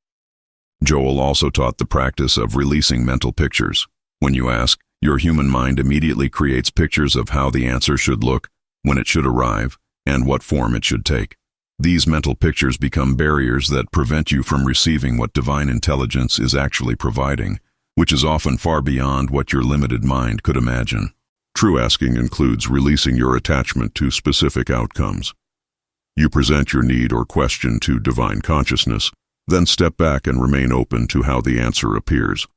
Joel also taught the practice of releasing mental pictures. When you ask, your human mind immediately creates pictures of how the answer should look, when it should arrive, and what form it should take. These mental pictures become barriers that prevent you from receiving what divine intelligence is actually providing, which is often far beyond what your limited mind could imagine. True asking includes releasing your attachment to specific outcomes. You present your need or question to divine consciousness, then step back and remain open to how the answer appears.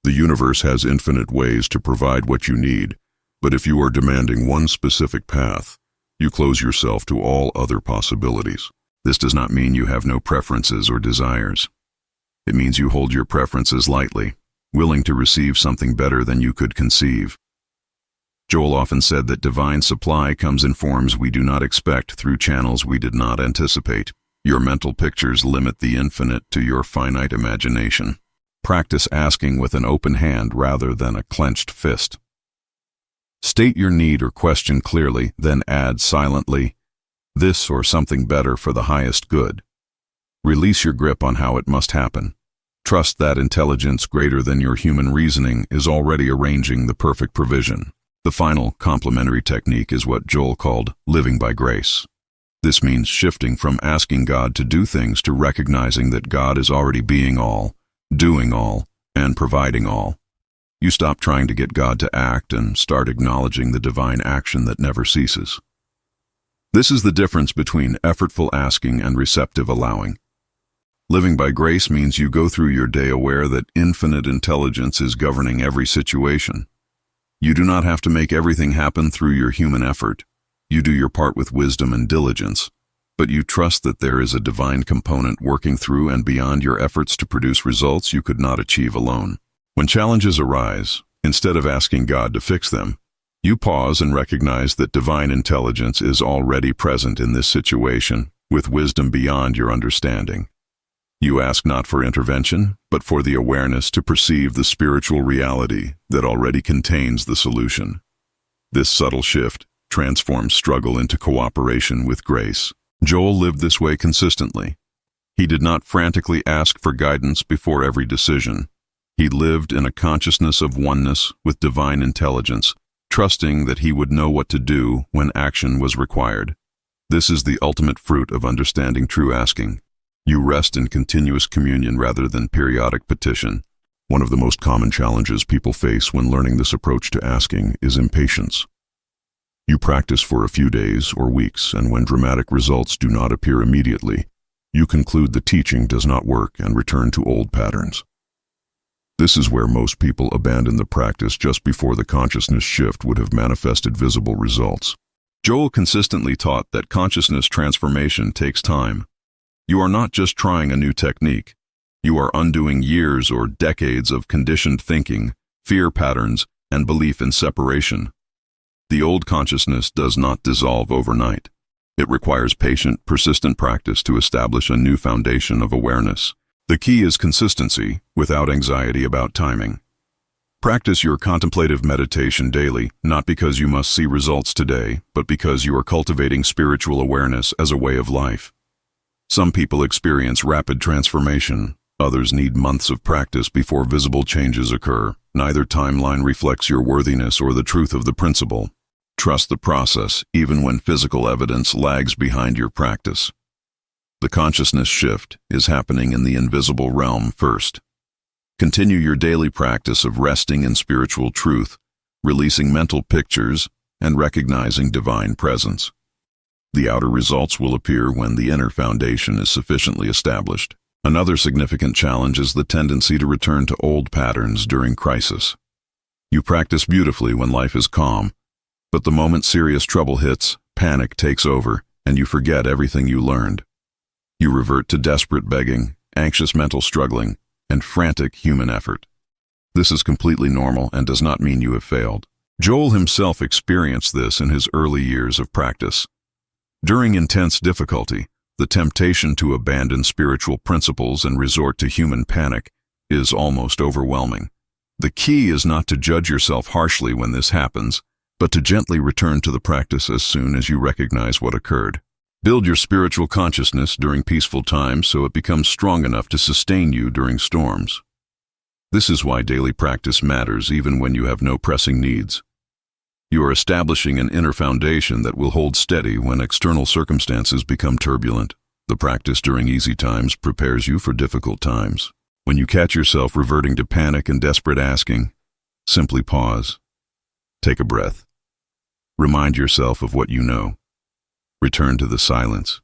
The universe has infinite ways to provide what you need, but if you are demanding one specific path, you close yourself to all other possibilities. This does not mean you have no preferences or desires. It means you hold your preferences lightly, willing to receive something better than you could conceive. Joel often said that divine supply comes in forms we do not expect through channels we did not anticipate. Your mental pictures limit the infinite to your finite imagination. Practice asking with an open hand rather than a clenched fist. State your need or question clearly, then add silently, "This or something better for the highest good." Release your grip on how it must happen. Trust that intelligence greater than your human reasoning is already arranging the perfect provision. The final complementary technique is what Joel called living by grace. This means shifting from asking God to do things to recognizing that God is already being all, doing all, and providing all. You stop trying to get God to act and start acknowledging the divine action that never ceases. This is the difference between effortful asking and receptive allowing. Living by grace means you go through your day aware that infinite intelligence is governing every situation. You do not have to make everything happen through your human effort. You do your part with wisdom and diligence, but you trust that there is a divine component working through and beyond your efforts to produce results you could not achieve alone. When challenges arise, instead of asking God to fix them, you pause and recognize that divine intelligence is already present in this situation, with wisdom beyond your understanding. You ask not for intervention, but for the awareness to perceive the spiritual reality that already contains the solution. This subtle shift transforms struggle into cooperation with grace. Joel lived this way consistently. He did not frantically ask for guidance before every decision. He lived in a consciousness of oneness with divine intelligence, trusting that he would know what to do when action was required. This is the ultimate fruit of understanding true asking. You rest in continuous communion rather than periodic petition. One of the most common challenges people face when learning this approach to asking is impatience. You practice for a few days or weeks, and when dramatic results do not appear immediately, you conclude the teaching does not work and return to old patterns. This is where most people abandon the practice just before the consciousness shift would have manifested visible results. Joel consistently taught that consciousness transformation takes time. You are not just trying a new technique. You are undoing years or decades of conditioned thinking, fear patterns, and belief in separation. The old consciousness does not dissolve overnight. It requires patient, persistent practice to establish a new foundation of awareness. The key is consistency, without anxiety about timing. Practice your contemplative meditation daily, not because you must see results today, but because you are cultivating spiritual awareness as a way of life. Some people experience rapid transformation, Others need months of practice before visible changes occur. Neither timeline reflects your worthiness or the truth of the principle. Trust the process, even when physical evidence lags behind your practice. The consciousness shift is happening in the invisible realm first. Continue your daily practice of resting in spiritual truth, releasing mental pictures, and recognizing divine presence. The outer results will appear when the inner foundation is sufficiently established. Another significant challenge is the tendency to return to old patterns during crisis. You practice beautifully when life is calm, but the moment serious trouble hits, panic takes over, and you forget everything you learned. You revert to desperate begging, anxious mental struggling, and frantic human effort. This is completely normal and does not mean you have failed. Joel himself experienced this in his early years of practice. During intense difficulty, the temptation to abandon spiritual principles and resort to human panic is almost overwhelming. The key is not to judge yourself harshly when this happens, but to gently return to the practice as soon as you recognize what occurred. Build your spiritual consciousness during peaceful times so it becomes strong enough to sustain you during storms. This is why daily practice matters even when you have no pressing needs. You are establishing an inner foundation that will hold steady when external circumstances become turbulent. The practice during easy times prepares you for difficult times. When you catch yourself reverting to panic and desperate asking, simply pause. Take a breath. Remind yourself of what you know. Return to the silence.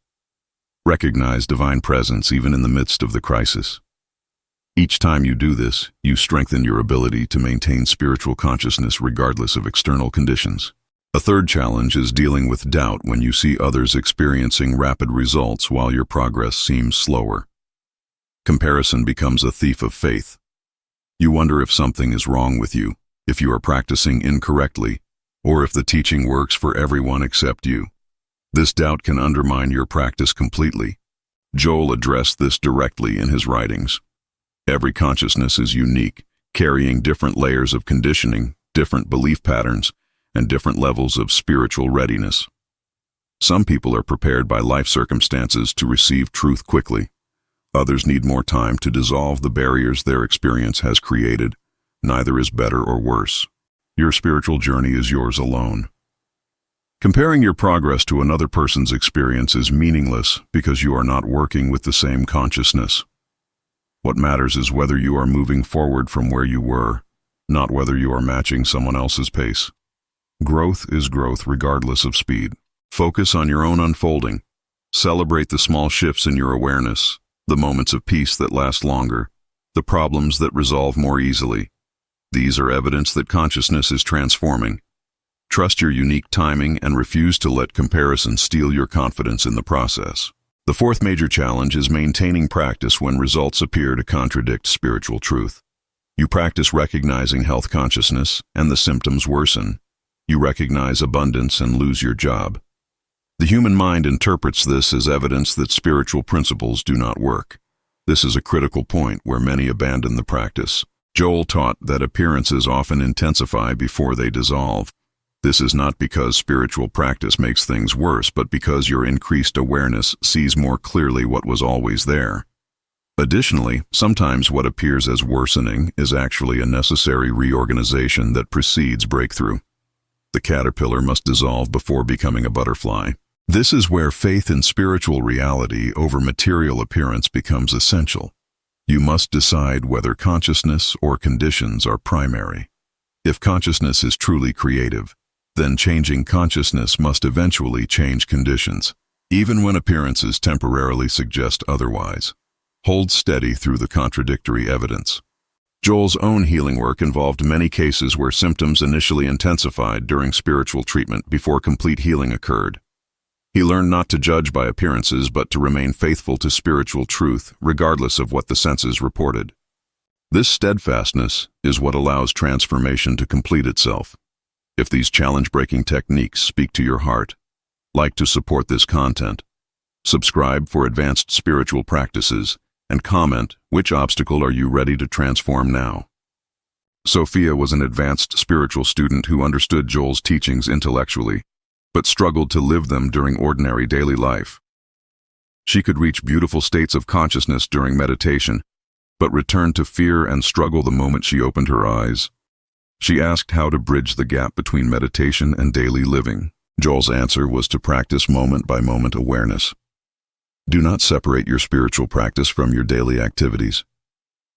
Recognize divine presence even in the midst of the crisis. Each time you do this, you strengthen your ability to maintain spiritual consciousness regardless of external conditions. A third challenge is dealing with doubt when you see others experiencing rapid results while your progress seems slower. Comparison becomes a thief of faith. You wonder if something is wrong with you, if you are practicing incorrectly, or if the teaching works for everyone except you. This doubt can undermine your practice completely. Joel addressed this directly in his writings. Every consciousness is unique, carrying different layers of conditioning, different belief patterns, and different levels of spiritual readiness. Some people are prepared by life circumstances to receive truth quickly. Others need more time to dissolve the barriers their experience has created. Neither is better or worse. Your spiritual journey is yours alone. Comparing your progress to another person's experience is meaningless because you are not working with the same consciousness. What matters is whether you are moving forward from where you were, not whether you are matching someone else's pace. Growth is growth regardless of speed. Focus on your own unfolding. Celebrate the small shifts in your awareness, the moments of peace that last longer, the problems that resolve more easily. These are evidence that consciousness is transforming. Trust your unique timing and refuse to let comparison steal your confidence in the process. The fourth major challenge is maintaining practice when results appear to contradict spiritual truth. You practice recognizing health consciousness, and the symptoms worsen. You recognize abundance and lose your job. The human mind interprets this as evidence that spiritual principles do not work. This is a critical point where many abandon the practice. Joel taught that appearances often intensify before they dissolve. This is not because spiritual practice makes things worse, but because your increased awareness sees more clearly what was always there. Additionally, sometimes what appears as worsening is actually a necessary reorganization that precedes breakthrough. The caterpillar must dissolve before becoming a butterfly. This is where faith in spiritual reality over material appearance becomes essential. You must decide whether consciousness or conditions are primary. If consciousness is truly creative, then changing consciousness must eventually change conditions, even when appearances temporarily suggest otherwise. Hold steady through the contradictory evidence. Joel's own healing work involved many cases where symptoms initially intensified during spiritual treatment before complete healing occurred. He learned not to judge by appearances but to remain faithful to spiritual truth, regardless of what the senses reported. This steadfastness is what allows transformation to complete itself. If these challenge-breaking techniques speak to your heart, like to support this content, subscribe for advanced spiritual practices, and comment which obstacle are you ready to transform now. Sophia was an advanced spiritual student who understood Joel's teachings intellectually, but struggled to live them during ordinary daily life. She could reach beautiful states of consciousness during meditation, but returned to fear and struggle the moment she opened her eyes. She asked how to bridge the gap between meditation and daily living. Joel's answer was to practice moment-by-moment awareness. Do not separate your spiritual practice from your daily activities.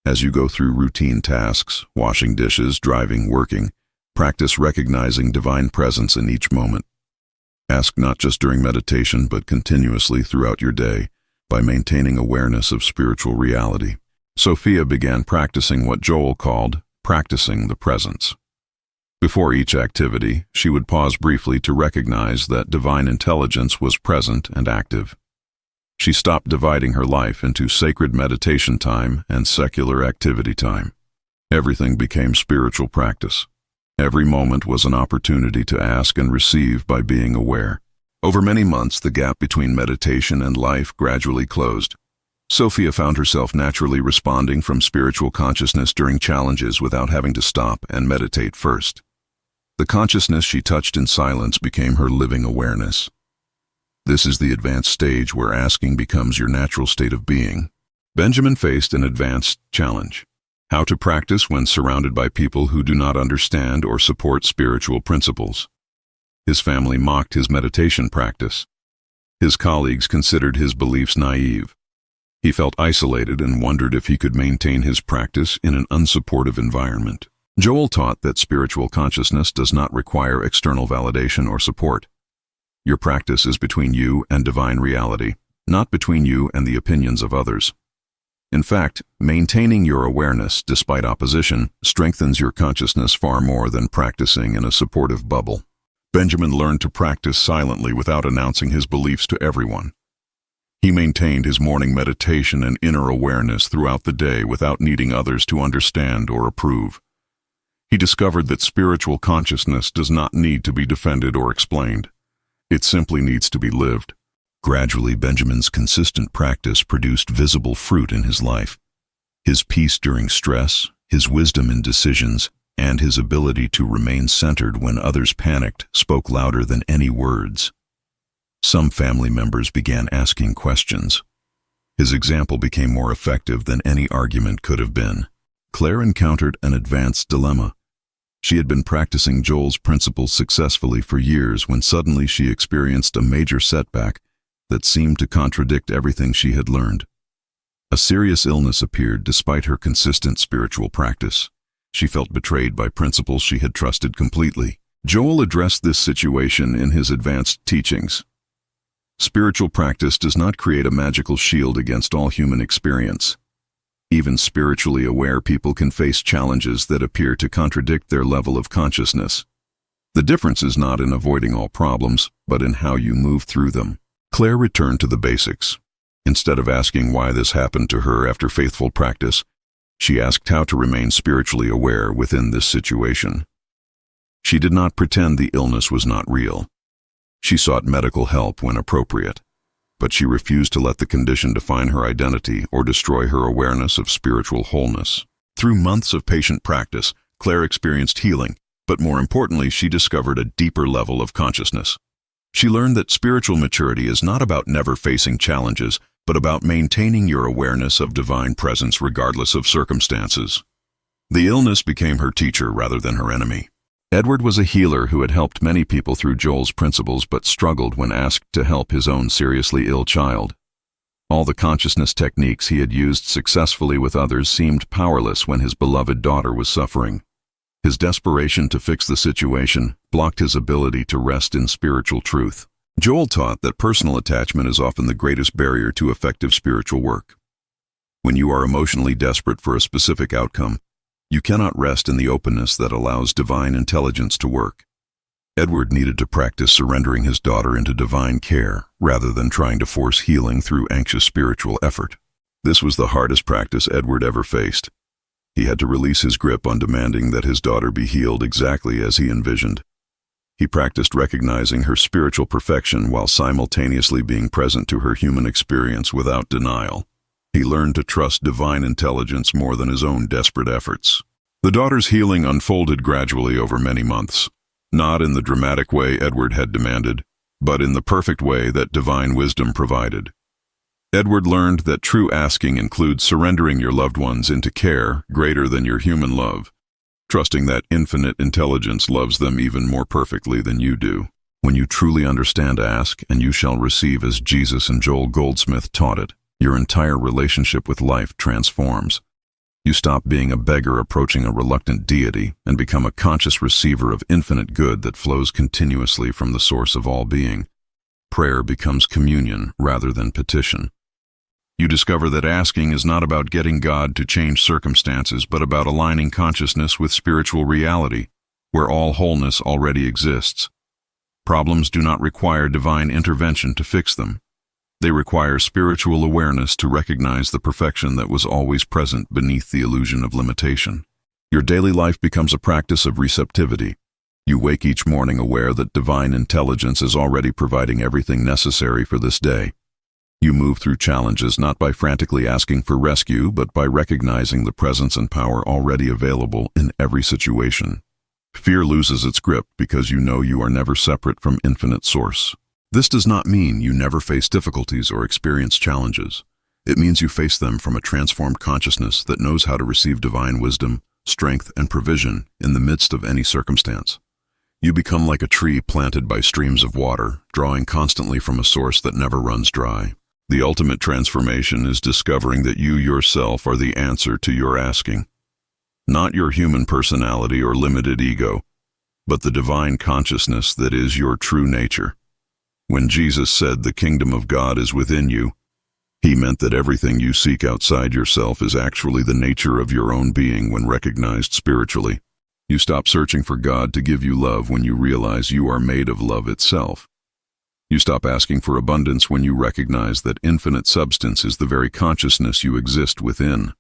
As you go through routine tasks, washing dishes, driving, working, practice recognizing divine presence in each moment. Ask not just during meditation, but continuously throughout your day by maintaining awareness of spiritual reality. Sophia began practicing what Joel called practicing the presence. Before each activity, she would pause briefly to recognize that divine intelligence was present and active. She stopped dividing her life into sacred meditation time and secular activity time. Everything became spiritual practice. Every moment was an opportunity to ask and receive by being aware. Over many months, the gap between meditation and life gradually closed. Sophia found herself naturally responding from spiritual consciousness during challenges without having to stop and meditate first. The consciousness she touched in silence became her living awareness. This is the advanced stage where asking becomes your natural state of being. Benjamin faced an advanced challenge: how to practice when surrounded by people who do not understand or support spiritual principles. His family mocked his meditation practice. His colleagues considered his beliefs naive. He felt isolated and wondered if he could maintain his practice in an unsupportive environment. Joel taught that spiritual consciousness does not require external validation or support. Your practice is between you and divine reality, not between you and the opinions of others. In fact, maintaining your awareness despite opposition strengthens your consciousness far more than practicing in a supportive bubble. Benjamin learned to practice silently without announcing his beliefs to everyone. He maintained his morning meditation and inner awareness throughout the day without needing others to understand or approve. He discovered that spiritual consciousness does not need to be defended or explained. It simply needs to be lived. Gradually, Benjamin's consistent practice produced visible fruit in his life. His peace during stress, his wisdom in decisions, and his ability to remain centered when others panicked spoke louder than any words. Some family members began asking questions. His example became more effective than any argument could have been. Claire encountered an advanced dilemma. She had been practicing Joel's principles successfully for years when suddenly she experienced a major setback that seemed to contradict everything she had learned. A serious illness appeared despite her consistent spiritual practice. She felt betrayed by principles she had trusted completely. Joel addressed this situation in his advanced teachings. Spiritual practice does not create a magical shield against all human experience. Even spiritually aware people can face challenges that appear to contradict their level of consciousness. The difference is not in avoiding all problems, but in how you move through them. Claire returned to the basics. Instead of asking why this happened to her after faithful practice, she asked how to remain spiritually aware within this situation. She did not pretend the illness was not real. She sought medical help when appropriate, but she refused to let the condition define her identity or destroy her awareness of spiritual wholeness. Through months of patient practice, Claire experienced healing, but more importantly, she discovered a deeper level of consciousness. She learned that spiritual maturity is not about never facing challenges, but about maintaining your awareness of divine presence regardless of circumstances. The illness became her teacher rather than her enemy. Edward was a healer who had helped many people through Joel's principles but struggled when asked to help his own seriously ill child. All the consciousness techniques he had used successfully with others seemed powerless when his beloved daughter was suffering. His desperation to fix the situation blocked his ability to rest in spiritual truth. Joel taught that personal attachment is often the greatest barrier to effective spiritual work. When you are emotionally desperate for a specific outcome, you cannot rest in the openness that allows divine intelligence to work. Edward needed to practice surrendering his daughter into divine care rather than trying to force healing through anxious spiritual effort. This was the hardest practice Edward ever faced. He had to release his grip on demanding that his daughter be healed exactly as he envisioned. He practiced recognizing her spiritual perfection while simultaneously being present to her human experience without denial. He learned to trust divine intelligence more than his own desperate efforts. The daughter's healing unfolded gradually over many months, not in the dramatic way Edward had demanded, but in the perfect way that divine wisdom provided. Edward learned that true asking includes surrendering your loved ones into care greater than your human love, trusting that infinite intelligence loves them even more perfectly than you do. When you truly understand ask, and you shall receive as Jesus and Joel Goldsmith taught it, your entire relationship with life transforms. You stop being a beggar approaching a reluctant deity and become a conscious receiver of infinite good that flows continuously from the source of all being. Prayer becomes communion rather than petition. You discover that asking is not about getting God to change circumstances, but about aligning consciousness with spiritual reality, where all wholeness already exists. Problems do not require divine intervention to fix them. They require spiritual awareness to recognize the perfection that was always present beneath the illusion of limitation. Your daily life becomes a practice of receptivity. You wake each morning aware that divine intelligence is already providing everything necessary for this day. You move through challenges not by frantically asking for rescue, but by recognizing the presence and power already available in every situation. Fear loses its grip because you know you are never separate from infinite source. This does not mean you never face difficulties or experience challenges. It means you face them from a transformed consciousness that knows how to receive divine wisdom, strength, and provision in the midst of any circumstance. You become like a tree planted by streams of water, drawing constantly from a source that never runs dry. The ultimate transformation is discovering that you yourself are the answer to your asking. Not your human personality or limited ego, but the divine consciousness that is your true nature. When Jesus said the kingdom of God is within you, he meant that everything you seek outside yourself is actually the nature of your own being when recognized spiritually. You stop searching for God to give you love when you realize you are made of love itself. You stop asking for abundance when you recognize that infinite substance is the very consciousness you exist within.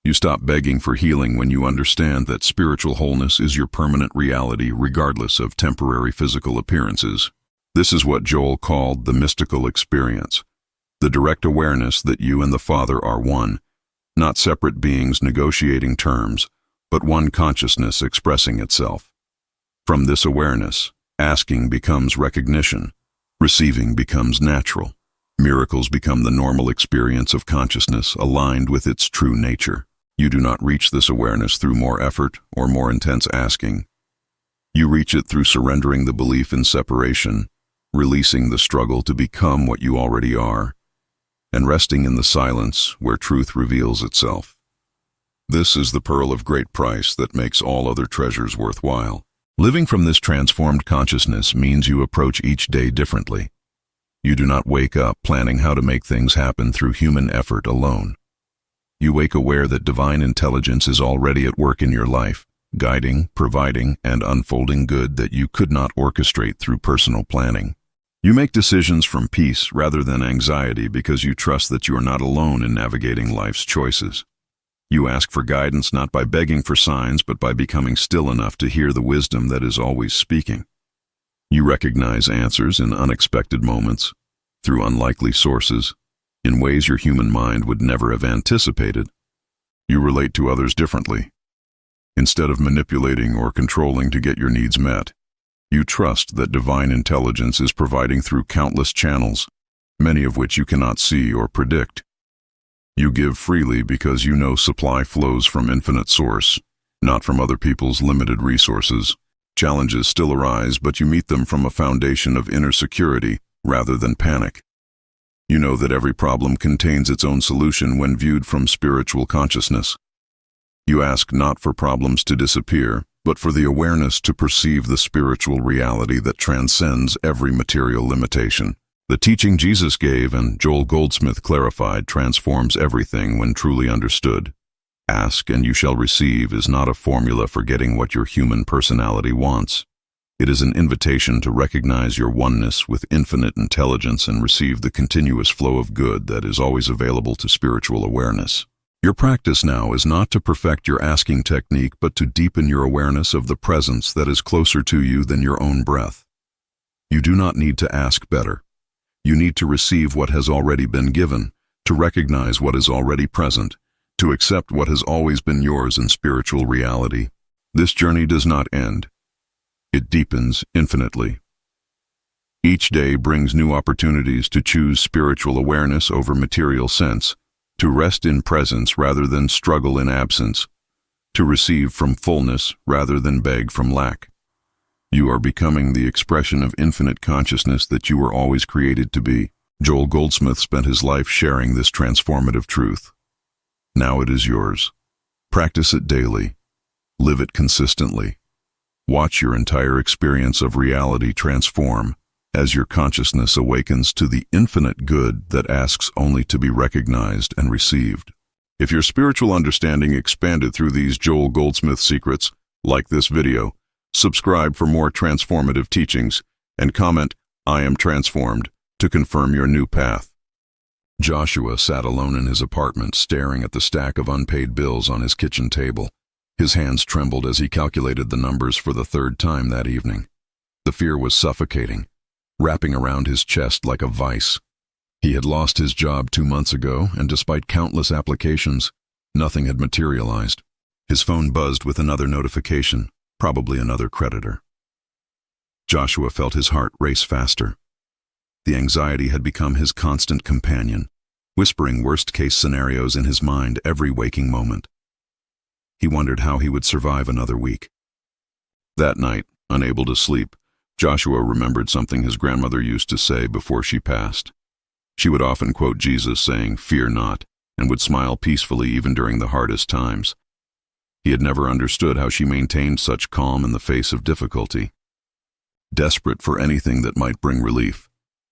You stop begging for healing when you understand that spiritual wholeness is your permanent reality regardless of temporary physical appearances. This is what Joel called the mystical experience, the direct awareness that you and the Father are one, not separate beings negotiating terms, but one consciousness expressing itself. From this awareness, asking becomes recognition. Receiving becomes natural. Miracles become the normal experience of consciousness aligned with its true nature. You do not reach this awareness through more effort or more intense asking. You reach it through surrendering the belief in separation, releasing the struggle to become what you already are, and resting in the silence where truth reveals itself. This is the pearl of great price that makes all other treasures worthwhile. Living from this transformed consciousness means you approach each day differently. You do not wake up planning how to make things happen through human effort alone. You wake aware that divine intelligence is already at work in your life, guiding, providing, and unfolding good that you could not orchestrate through personal planning. You make decisions from peace rather than anxiety because you trust that you are not alone in navigating life's choices. You ask for guidance not by begging for signs, but by becoming still enough to hear the wisdom that is always speaking. You recognize answers in unexpected moments, through unlikely sources, in ways your human mind would never have anticipated. You relate to others differently. Instead of manipulating or controlling to get your needs met, you trust that divine intelligence is providing through countless channels, many of which you cannot see or predict. You give freely because you know supply flows from infinite source, not from other people's limited resources. Challenges still arise, but you meet them from a foundation of inner security rather than panic. You know that every problem contains its own solution when viewed from spiritual consciousness. You ask not for problems to disappear, but for the awareness to perceive the spiritual reality that transcends every material limitation. The teaching Jesus gave and Joel Goldsmith clarified transforms everything when truly understood. Ask and you shall receive is not a formula for getting what your human personality wants. It is an invitation to recognize your oneness with infinite intelligence and receive the continuous flow of good that is always available to spiritual awareness. Your practice now is not to perfect your asking technique, but to deepen your awareness of the presence that is closer to you than your own breath. You do not need to ask better. You need to receive what has already been given, to recognize what is already present, to accept what has always been yours in spiritual reality. This journey does not end. It deepens infinitely. Each day brings new opportunities to choose spiritual awareness over material sense, to rest in presence rather than struggle in absence, to receive from fullness rather than beg from lack. You are becoming the expression of infinite consciousness that you were always created to be. Joel Goldsmith spent his life sharing this transformative truth. Now it is yours. Practice it daily. Live it consistently. Watch your entire experience of reality transform as your consciousness awakens to the infinite good that asks only to be recognized and received. If your spiritual understanding expanded through these Joel Goldsmith secrets, like this video, subscribe for more transformative teachings, and comment, "I am transformed," to confirm your new path. Joshua sat alone in his apartment, staring at the stack of unpaid bills on his kitchen table. His hands trembled as he calculated the numbers for the third time that evening. The fear was suffocating, wrapping around his chest like a vice. He had lost his job 2 months ago, and despite countless applications, nothing had materialized. His phone buzzed with another notification, probably another creditor. Joshua felt his heart race faster. The anxiety had become his constant companion, whispering worst-case scenarios in his mind every waking moment. He wondered how he would survive another week. That night, unable to sleep, Joshua remembered something his grandmother used to say before she passed. She would often quote Jesus saying, "Fear not," and would smile peacefully even during the hardest times. He had never understood how she maintained such calm in the face of difficulty. Desperate for anything that might bring relief,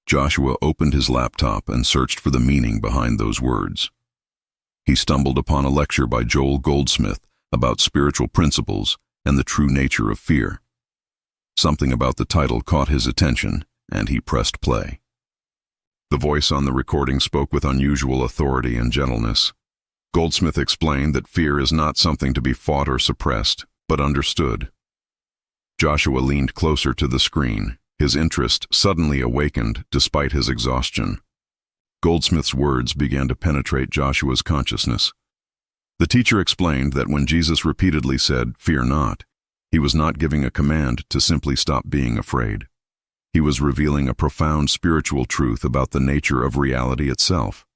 Joshua opened his laptop and searched for the meaning behind those words. He stumbled upon a lecture by Joel Goldsmith about spiritual principles and the true nature of fear. Something about the title caught his attention, and he pressed play. The voice on the recording spoke with unusual authority and gentleness. Goldsmith explained that fear is not something to be fought or suppressed, but understood. Joshua leaned closer to the screen, his interest suddenly awakened despite his exhaustion. Goldsmith's words began to penetrate Joshua's consciousness. The teacher explained that when Jesus repeatedly said, "Fear not," he was not giving a command to simply stop being afraid. He was revealing a profound spiritual truth about the nature of reality itself.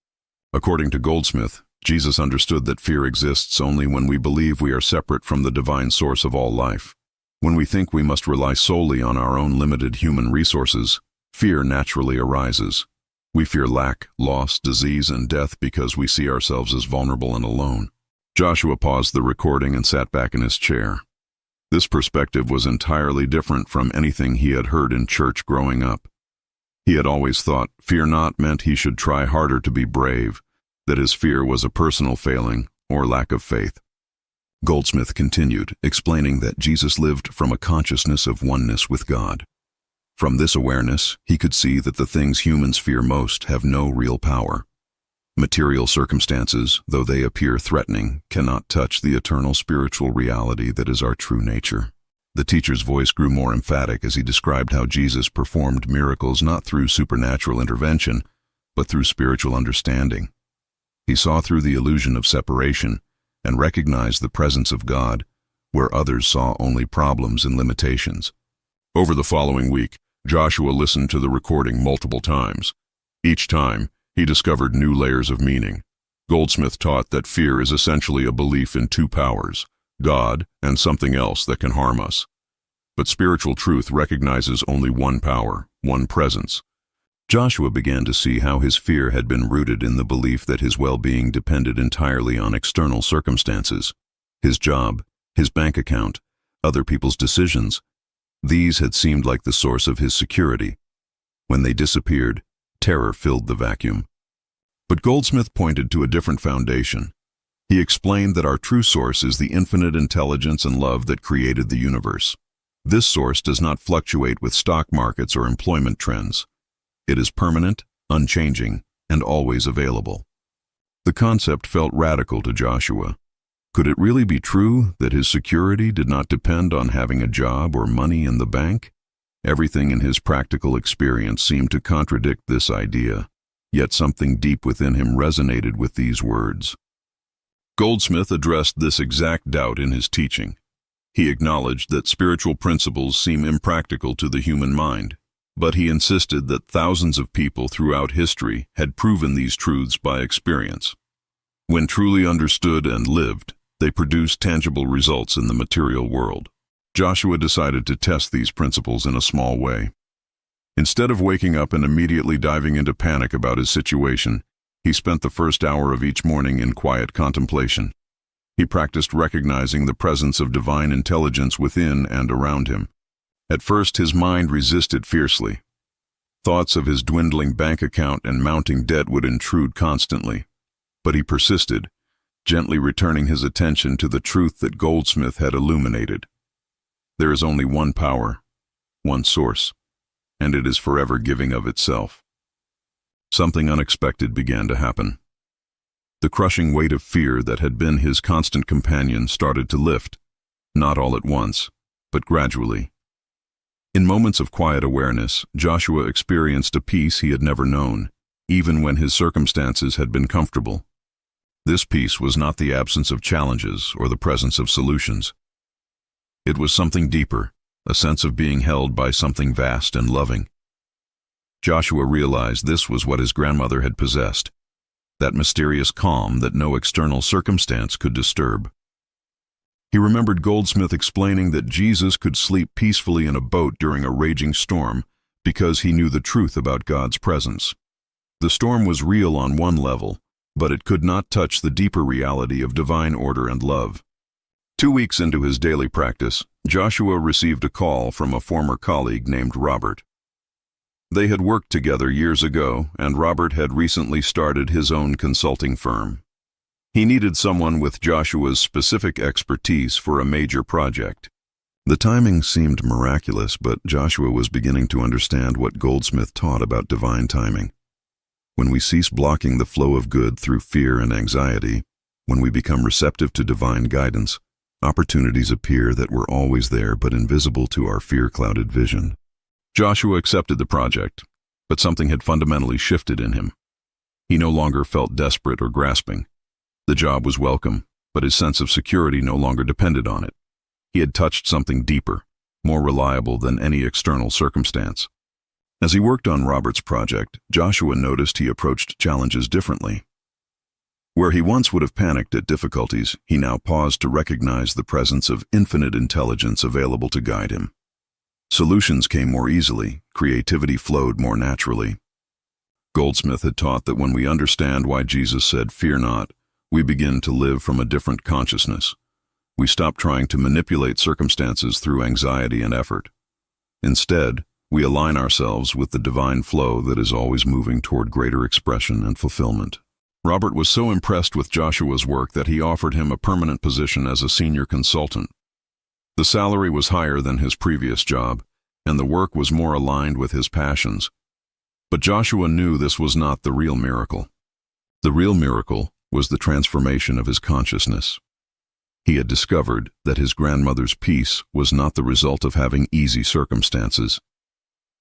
According to Goldsmith, Jesus understood that fear exists only when we believe we are separate from the divine source of all life. When we think we must rely solely on our own limited human resources, fear naturally arises. We fear lack, loss, disease, and death because we see ourselves as vulnerable and alone. Joshua paused the recording and sat back in his chair. This perspective was entirely different from anything he had heard in church growing up. He had always thought fear not meant he should try harder to be brave, that his fear was a personal failing or lack of faith. Goldsmith continued, explaining that Jesus lived from a consciousness of oneness with God. From this awareness, he could see that the things humans fear most have no real power. Material circumstances, though they appear threatening, cannot touch the eternal spiritual reality that is our true nature. The teacher's voice grew more emphatic as he described how Jesus performed miracles not through supernatural intervention, but through spiritual understanding. He saw through the illusion of separation and recognized the presence of God where others saw only problems and limitations. Over the following week, Joshua listened to the recording multiple times. Each time, he discovered new layers of meaning. Goldsmith taught that fear is essentially a belief in two powers, God and something else that can harm us. But spiritual truth recognizes only one power, one presence. Joshua began to see how his fear had been rooted in the belief that his well-being depended entirely on external circumstances. His job, his bank account, other people's decisions. These had seemed like the source of his security. When they disappeared, terror filled the vacuum. But Goldsmith pointed to a different foundation. He explained that our true source is the infinite intelligence and love that created the universe. This source does not fluctuate with stock markets or employment trends. It is permanent, unchanging, and always available. The concept felt radical to Joshua. Could it really be true that his security did not depend on having a job or money in the bank? Everything in his practical experience seemed to contradict this idea, yet something deep within him resonated with these words. Goldsmith addressed this exact doubt in his teaching. He acknowledged that spiritual principles seem impractical to the human mind, but he insisted that thousands of people throughout history had proven these truths by experience. When truly understood and lived, they produced tangible results in the material world. Joshua decided to test these principles in a small way. Instead of waking up and immediately diving into panic about his situation, he spent the first hour of each morning in quiet contemplation. He practiced recognizing the presence of divine intelligence within and around him. At first, his mind resisted fiercely. Thoughts of his dwindling bank account and mounting debt would intrude constantly. But he persisted, gently returning his attention to the truth that Goldsmith had illuminated. There is only one power, one source, and it is forever giving of itself. Something unexpected began to happen. The crushing weight of fear that had been his constant companion started to lift, not all at once, but gradually. In moments of quiet awareness, Joshua experienced a peace he had never known, even when his circumstances had been comfortable. This peace was not the absence of challenges or the presence of solutions. It was something deeper, a sense of being held by something vast and loving. Joshua realized this was what his grandmother had possessed, that mysterious calm that no external circumstance could disturb. He remembered Goldsmith explaining that Jesus could sleep peacefully in a boat during a raging storm because he knew the truth about God's presence. The storm was real on one level, but it could not touch the deeper reality of divine order and love. 2 weeks into his daily practice, Joshua received a call from a former colleague named Robert. They had worked together years ago, and Robert had recently started his own consulting firm. He needed someone with Joshua's specific expertise for a major project. The timing seemed miraculous, but Joshua was beginning to understand what Goldsmith taught about divine timing. When we cease blocking the flow of good through fear and anxiety, when we become receptive to divine guidance, opportunities appear that were always there but invisible to our fear-clouded vision. Joshua accepted the project, but something had fundamentally shifted in him. He no longer felt desperate or grasping. The job was welcome, but his sense of security no longer depended on it. He had touched something deeper, more reliable than any external circumstance. As he worked on Robert's project, Joshua noticed he approached challenges differently. Where he once would have panicked at difficulties, he now paused to recognize the presence of infinite intelligence available to guide him. Solutions came more easily, creativity flowed more naturally. Goldsmith had taught that when we understand why Jesus said, "Fear not," we begin to live from a different consciousness. We stop trying to manipulate circumstances through anxiety and effort. Instead, we align ourselves with the divine flow that is always moving toward greater expression and fulfillment. Robert was so impressed with Joshua's work that he offered him a permanent position as a senior consultant. The salary was higher than his previous job, and the work was more aligned with his passions. But Joshua knew this was not the real miracle. The real miracle was the transformation of his consciousness. He had discovered that his grandmother's peace was not the result of having easy circumstances.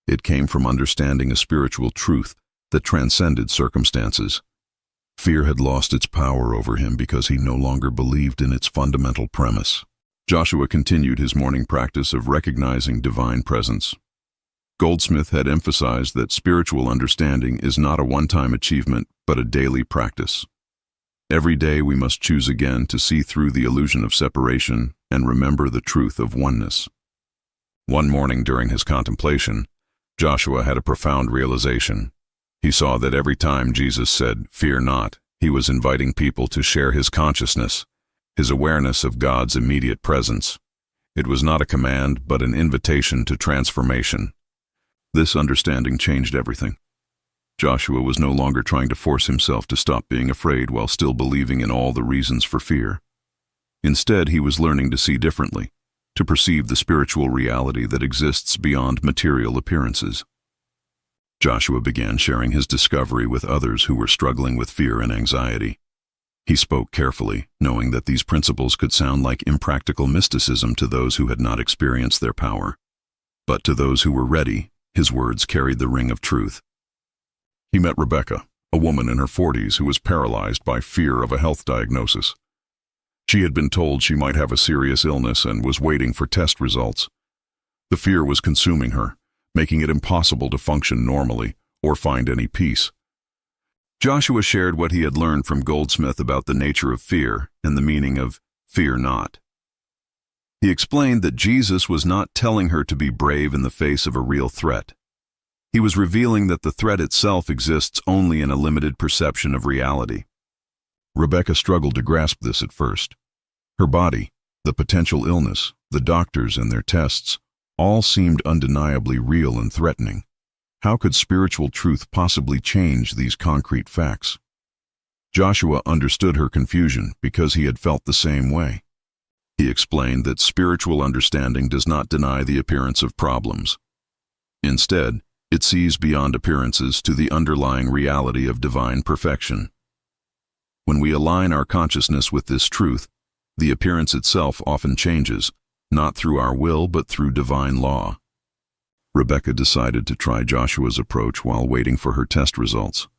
It came from understanding a spiritual truth that transcended circumstances. Fear had lost its power over him because he no longer believed in its fundamental premise. Joshua continued his morning practice of recognizing divine presence. Goldsmith had emphasized that spiritual understanding is not a one-time achievement, but a daily practice. Every day we must choose again to see through the illusion of separation and remember the truth of oneness. One morning during his contemplation, Joshua had a profound realization. He saw that every time Jesus said, "Fear not," he was inviting people to share his consciousness, his awareness of God's immediate presence. It was not a command, but an invitation to transformation. This understanding changed everything. Joshua was no longer trying to force himself to stop being afraid while still believing in all the reasons for fear. Instead, he was learning to see differently, to perceive the spiritual reality that exists beyond material appearances. Joshua began sharing his discovery with others who were struggling with fear and anxiety. He spoke carefully, knowing that these principles could sound like impractical mysticism to those who had not experienced their power. But to those who were ready, his words carried the ring of truth. He met Rebecca, a woman in her 40s who was paralyzed by fear of a health diagnosis. She had been told she might have a serious illness and was waiting for test results. The fear was consuming her, making it impossible to function normally or find any peace. Joshua shared what he had learned from Goldsmith about the nature of fear and the meaning of fear not. He explained that Jesus was not telling her to be brave in the face of a real threat. He was revealing that the threat itself exists only in a limited perception of reality. Rebecca struggled to grasp this at first. Her body, the potential illness, the doctors and their tests, all seemed undeniably real and threatening. How could spiritual truth possibly change these concrete facts? Joshua understood her confusion because he had felt the same way. He explained that spiritual understanding does not deny the appearance of problems. Instead, it sees beyond appearances to the underlying reality of divine perfection. When we align our consciousness with this truth, the appearance itself often changes, not through our will but through divine law. Rebecca decided to try Joshua's approach while waiting for her test results.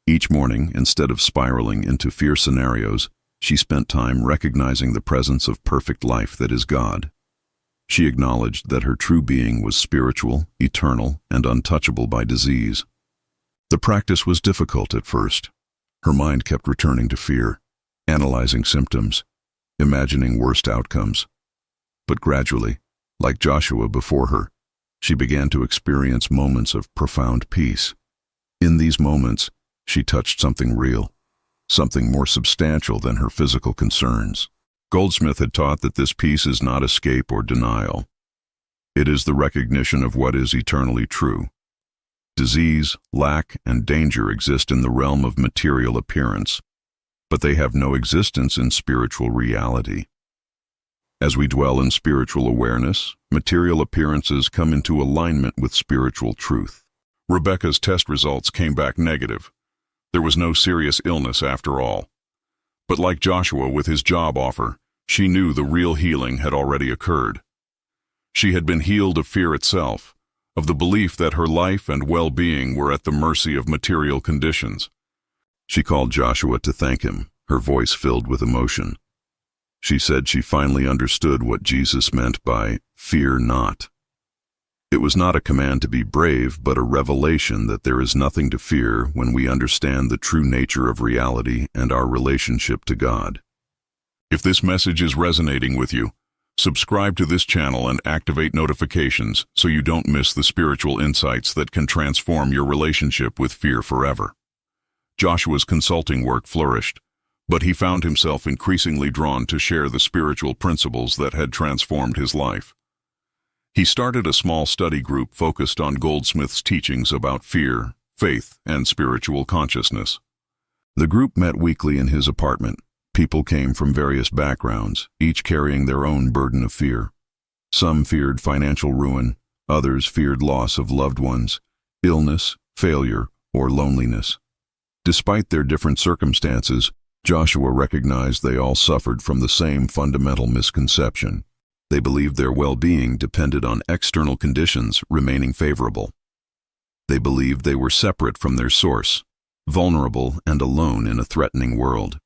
Each morning, instead of spiraling into fear scenarios, she spent time recognizing the presence of perfect life that is God. She acknowledged that her true being was spiritual, eternal, and untouchable by disease. The practice was difficult at first. Her mind kept returning to fear, analyzing symptoms, imagining worst outcomes. But gradually, like Joshua before her, she began to experience moments of profound peace. In these moments, she touched something real, something more substantial than her physical concerns. Goldsmith had taught that this peace is not escape or denial. It is the recognition of what is eternally true. Disease, lack, and danger exist in the realm of material appearance, but they have no existence in spiritual reality. As we dwell in spiritual awareness, material appearances come into alignment with spiritual truth. Rebecca's test results came back negative. There was no serious illness after all. But like Joshua with his job offer, she knew the real healing had already occurred. She had been healed of fear itself, of the belief that her life and well-being were at the mercy of material conditions. She called Joshua to thank him, her voice filled with emotion. She said she finally understood what Jesus meant by fear not. It was not a command to be brave, but a revelation that there is nothing to fear when we understand the true nature of reality and our relationship to God. If this message is resonating with you, subscribe to this channel and activate notifications so you don't miss the spiritual insights that can transform your relationship with fear forever. Joshua's consulting work flourished, but he found himself increasingly drawn to share the spiritual principles that had transformed his life. He started a small study group focused on Goldsmith's teachings about fear, faith, and spiritual consciousness. The group met weekly in his apartment. People came from various backgrounds, each carrying their own burden of fear. Some feared financial ruin, others feared loss of loved ones, illness, failure, or loneliness. Despite their different circumstances, Joshua recognized they all suffered from the same fundamental misconception. They believed their well-being depended on external conditions remaining favorable. They believed they were separate from their source, vulnerable and alone in a threatening world.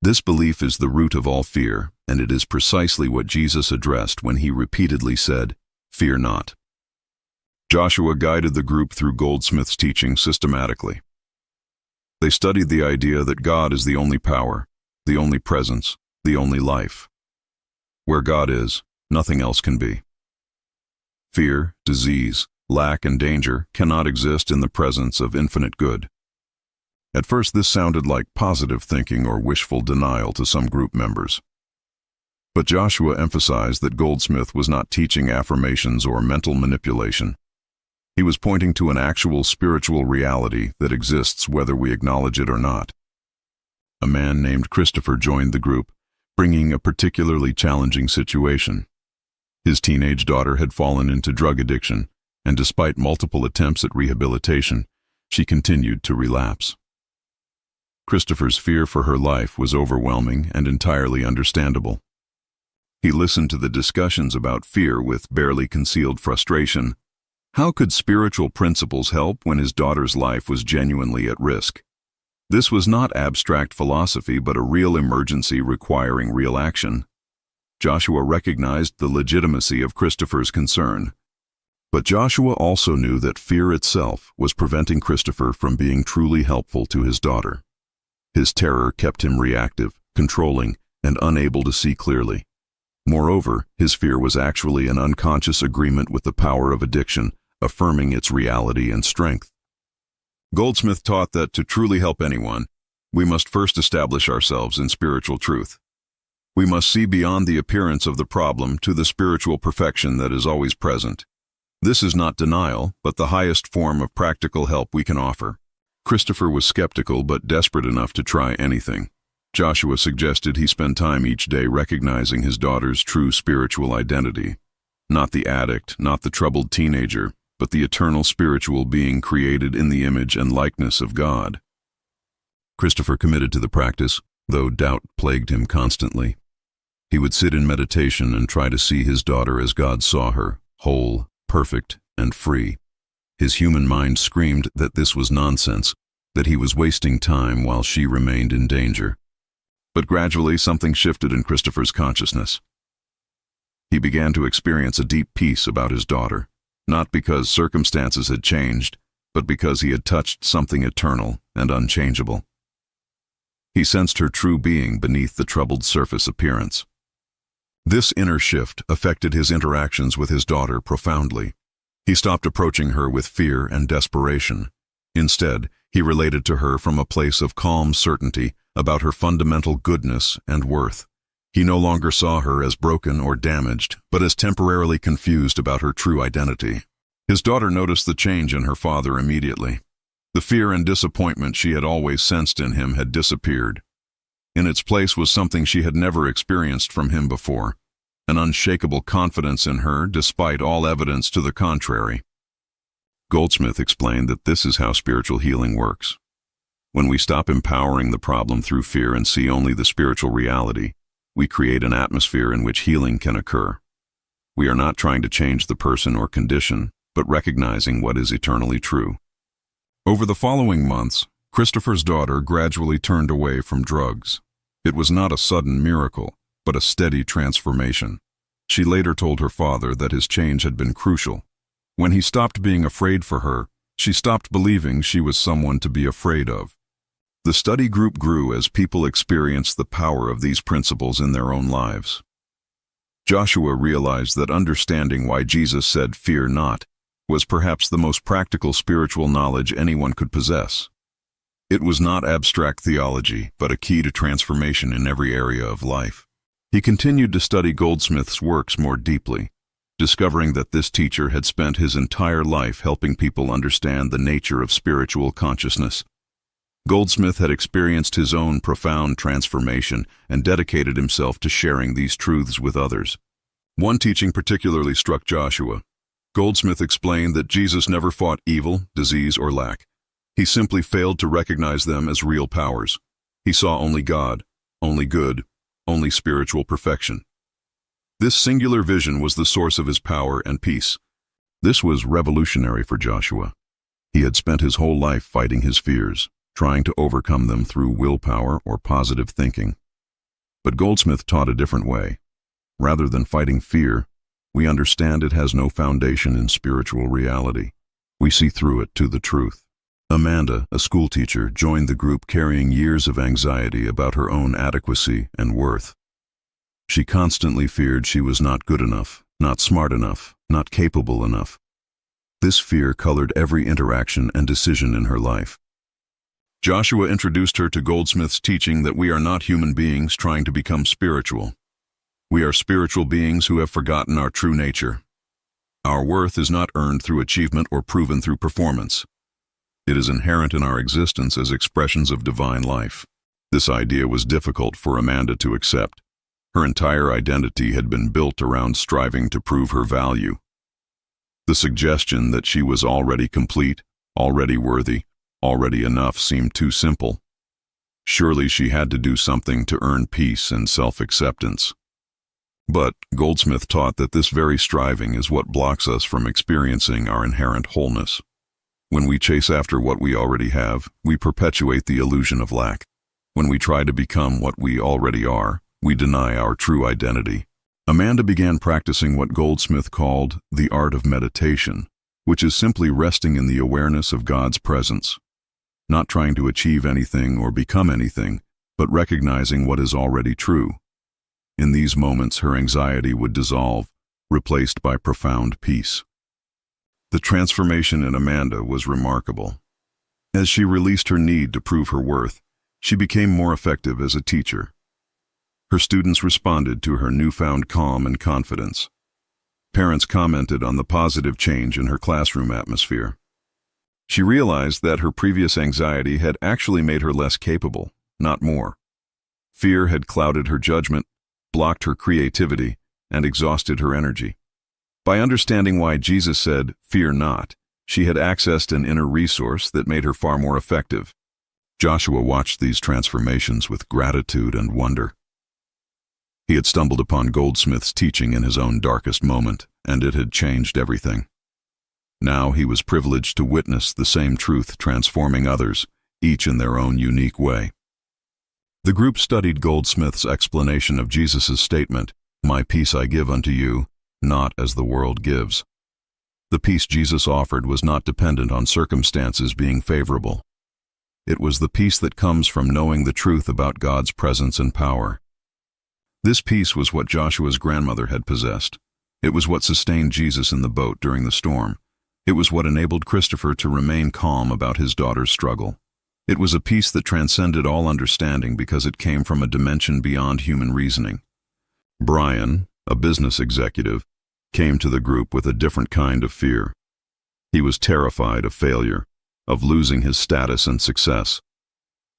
This belief is the root of all fear, and it is precisely what Jesus addressed when he repeatedly said, "Fear not." Joshua guided the group through Goldsmith's teaching systematically. They studied the idea that God is the only power, the only presence, the only life. Where God is, nothing else can be. Fear, disease, lack, and danger cannot exist in the presence of infinite good. At first, this sounded like positive thinking or wishful denial to some group members. But Joshua emphasized that Goldsmith was not teaching affirmations or mental manipulation. He was pointing to an actual spiritual reality that exists whether we acknowledge it or not. A man named Christopher joined the group, bringing a particularly challenging situation. His teenage daughter had fallen into drug addiction, and despite multiple attempts at rehabilitation, she continued to relapse. Christopher's fear for her life was overwhelming and entirely understandable. He listened to the discussions about fear with barely concealed frustration. How could spiritual principles help when his daughter's life was genuinely at risk? This was not abstract philosophy, but a real emergency requiring real action. Joshua recognized the legitimacy of Christopher's concern. But Joshua also knew that fear itself was preventing Christopher from being truly helpful to his daughter. His terror kept him reactive, controlling, and unable to see clearly. Moreover, his fear was actually an unconscious agreement with the power of addiction, affirming its reality and strength. Goldsmith taught that to truly help anyone, we must first establish ourselves in spiritual truth. We must see beyond the appearance of the problem to the spiritual perfection that is always present. This is not denial, but the highest form of practical help we can offer. Christopher was skeptical but desperate enough to try anything. Joshua suggested he spend time each day recognizing his daughter's true spiritual identity. Not the addict, not the troubled teenager, but the eternal spiritual being created in the image and likeness of God. Christopher committed to the practice, though doubt plagued him constantly. He would sit in meditation and try to see his daughter as God saw her, whole, perfect, and free. His human mind screamed that this was nonsense, that he was wasting time while she remained in danger. But gradually something shifted in Christopher's consciousness. He began to experience a deep peace about his daughter, not because circumstances had changed, but because he had touched something eternal and unchangeable. He sensed her true being beneath the troubled surface appearance. This inner shift affected his interactions with his daughter profoundly. He stopped approaching her with fear and desperation. Instead, he related to her from a place of calm certainty about her fundamental goodness and worth. He no longer saw her as broken or damaged, but as temporarily confused about her true identity. His daughter noticed the change in her father immediately. The fear and disappointment she had always sensed in him had disappeared. In its place was something she had never experienced from him before, an unshakable confidence in her despite all evidence to the contrary. Goldsmith explained that this is how spiritual healing works. When we stop empowering the problem through fear and see only the spiritual reality, we create an atmosphere in which healing can occur. We are not trying to change the person or condition, but recognizing what is eternally true. Over the following months, Christopher's daughter gradually turned away from drugs. It was not a sudden miracle, but a steady transformation. She later told her father that his change had been crucial. When he stopped being afraid for her, she stopped believing she was someone to be afraid of. The study group grew as people experienced the power of these principles in their own lives. Joshua realized that understanding why Jesus said, "Fear not," was perhaps the most practical spiritual knowledge anyone could possess. It was not abstract theology, but a key to transformation in every area of life. He continued to study Goldsmith's works more deeply, discovering that this teacher had spent his entire life helping people understand the nature of spiritual consciousness. Goldsmith had experienced his own profound transformation and dedicated himself to sharing these truths with others. One teaching particularly struck Joshua. Goldsmith explained that Jesus never fought evil, disease, or lack. He simply failed to recognize them as real powers. He saw only God, only good, only spiritual perfection. This singular vision was the source of his power and peace. This was revolutionary for Joshua. He had spent his whole life fighting his fears, trying to overcome them through willpower or positive thinking. But Goldsmith taught a different way. Rather than fighting fear, we understand it has no foundation in spiritual reality. We see through it to the truth. Amanda, a schoolteacher, joined the group carrying years of anxiety about her own adequacy and worth. She constantly feared she was not good enough, not smart enough, not capable enough. This fear colored every interaction and decision in her life. Joshua introduced her to Goldsmith's teaching that we are not human beings trying to become spiritual. We are spiritual beings who have forgotten our true nature. Our worth is not earned through achievement or proven through performance. It is inherent in our existence as expressions of divine life. This idea was difficult for Amanda to accept. Her entire identity had been built around striving to prove her value. The suggestion that she was already complete, already worthy, already enough seemed too simple. Surely she had to do something to earn peace and self-acceptance. But Goldsmith taught that this very striving is what blocks us from experiencing our inherent wholeness. When we chase after what we already have, we perpetuate the illusion of lack. When we try to become what we already are, we deny our true identity. Amanda began practicing what Goldsmith called the art of meditation, which is simply resting in the awareness of God's presence, not trying to achieve anything or become anything, but recognizing what is already true. In these moments, her anxiety would dissolve, replaced by profound peace. The transformation in Amanda was remarkable. As she released her need to prove her worth, she became more effective as a teacher. Her students responded to her newfound calm and confidence. Parents commented on the positive change in her classroom atmosphere. She realized that her previous anxiety had actually made her less capable, not more. Fear had clouded her judgment, blocked her creativity, and exhausted her energy. By understanding why Jesus said, "Fear not," she had accessed an inner resource that made her far more effective. Joshua watched these transformations with gratitude and wonder. He had stumbled upon Goldsmith's teaching in his own darkest moment, and it had changed everything. Now he was privileged to witness the same truth transforming others, each in their own unique way. The group studied Goldsmith's explanation of Jesus' statement, "My peace I give unto you, not as the world gives." The peace Jesus offered was not dependent on circumstances being favorable. It was the peace that comes from knowing the truth about God's presence and power. This peace was what Joshua's grandmother had possessed. It was what sustained Jesus in the boat during the storm. It was what enabled Christopher to remain calm about his daughter's struggle. It was a peace that transcended all understanding because it came from a dimension beyond human reasoning. Brian, a business executive, came to the group with a different kind of fear. He was terrified of failure, of losing his status and success.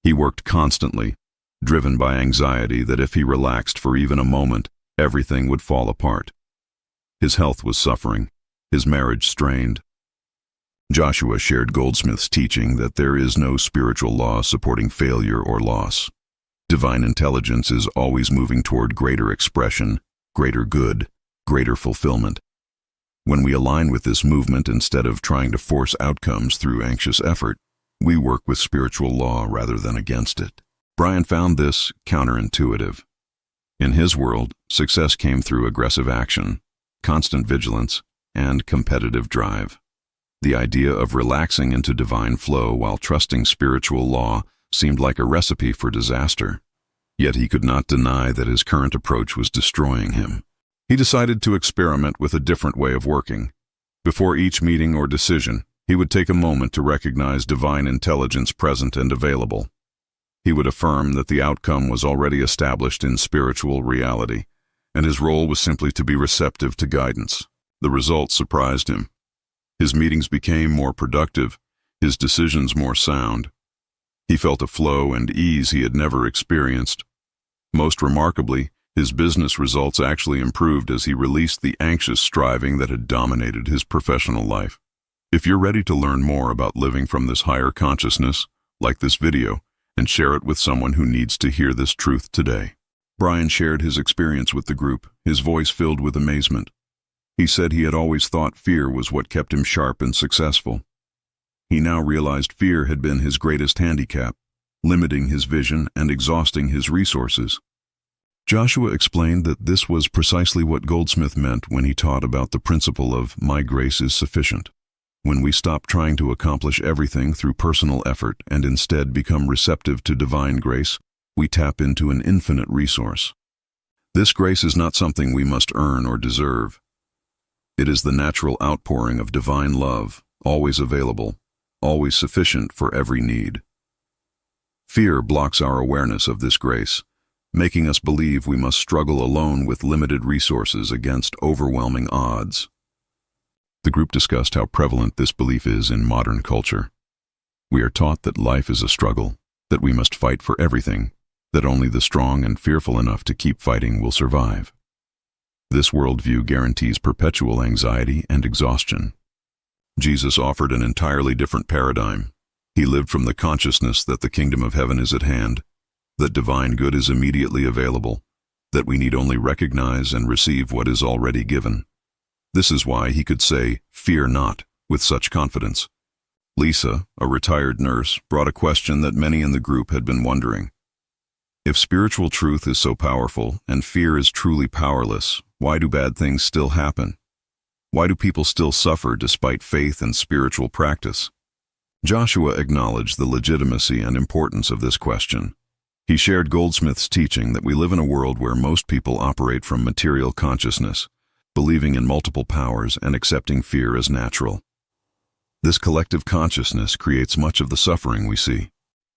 He worked constantly, driven by anxiety that if he relaxed for even a moment, everything would fall apart. His health was suffering, his marriage strained. Joshua shared Goldsmith's teaching that there is no spiritual law supporting failure or loss. Divine intelligence is always moving toward greater expression, greater good, greater fulfillment. When we align with this movement instead of trying to force outcomes through anxious effort, we work with spiritual law rather than against it. Brian found this counterintuitive. In his world, success came through aggressive action, constant vigilance, and competitive drive. The idea of relaxing into divine flow while trusting spiritual law seemed like a recipe for disaster. Yet he could not deny that his current approach was destroying him. He decided to experiment with a different way of working. Before each meeting or decision, he would take a moment to recognize divine intelligence present and available. He would affirm that the outcome was already established in spiritual reality, and his role was simply to be receptive to guidance. The results surprised him. His meetings became more productive, his decisions more sound. He felt a flow and ease he had never experienced. Most remarkably, his business results actually improved as he released the anxious striving that had dominated his professional life. If you're ready to learn more about living from this higher consciousness, like this video, and share it with someone who needs to hear this truth today. Brian shared his experience with the group, his voice filled with amazement. He said he had always thought fear was what kept him sharp and successful. He now realized fear had been his greatest handicap, limiting his vision and exhausting his resources. Joshua explained that this was precisely what Goldsmith meant when he taught about the principle of "my grace is sufficient." When we stop trying to accomplish everything through personal effort and instead become receptive to divine grace, we tap into an infinite resource. This grace is not something we must earn or deserve. It is the natural outpouring of divine love, always available, always sufficient for every need. Fear blocks our awareness of this grace, making us believe we must struggle alone with limited resources against overwhelming odds. The group discussed how prevalent this belief is in modern culture. We are taught that life is a struggle, that we must fight for everything, that only the strong and fearful enough to keep fighting will survive. This worldview guarantees perpetual anxiety and exhaustion. Jesus offered an entirely different paradigm. He lived from the consciousness that the kingdom of heaven is at hand, that divine good is immediately available, that we need only recognize and receive what is already given. This is why he could say, "Fear not," with such confidence. Lisa, a retired nurse, brought a question that many in the group had been wondering. If spiritual truth is so powerful and fear is truly powerless, why do bad things still happen? Why do people still suffer despite faith and spiritual practice? Joshua acknowledged the legitimacy and importance of this question. He shared Goldsmith's teaching that we live in a world where most people operate from material consciousness, believing in multiple powers and accepting fear as natural. This collective consciousness creates much of the suffering we see.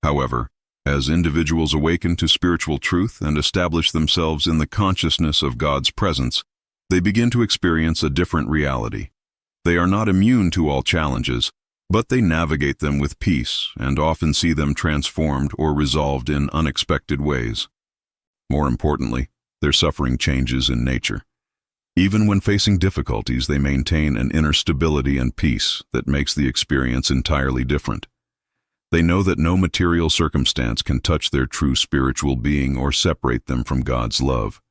However, as individuals awaken to spiritual truth and establish themselves in the consciousness of God's presence, they begin to experience a different reality. They are not immune to all challenges, but they navigate them with peace and often see them transformed or resolved in unexpected ways. More importantly, their suffering changes in nature. Even when facing difficulties, they maintain an inner stability and peace that makes the experience entirely different. They know that no material circumstance can touch their true spiritual being or separate them from God's love.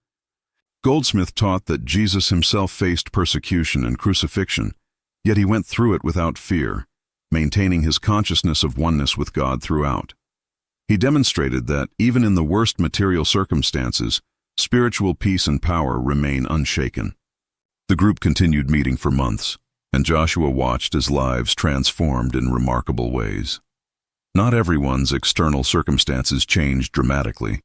Goldsmith taught that Jesus himself faced persecution and crucifixion, yet he went through it without fear, maintaining his consciousness of oneness with God throughout. He demonstrated that, even in the worst material circumstances, spiritual peace and power remain unshaken. The group continued meeting for months, and Joshua watched as lives transformed in remarkable ways. Not everyone's external circumstances changed dramatically,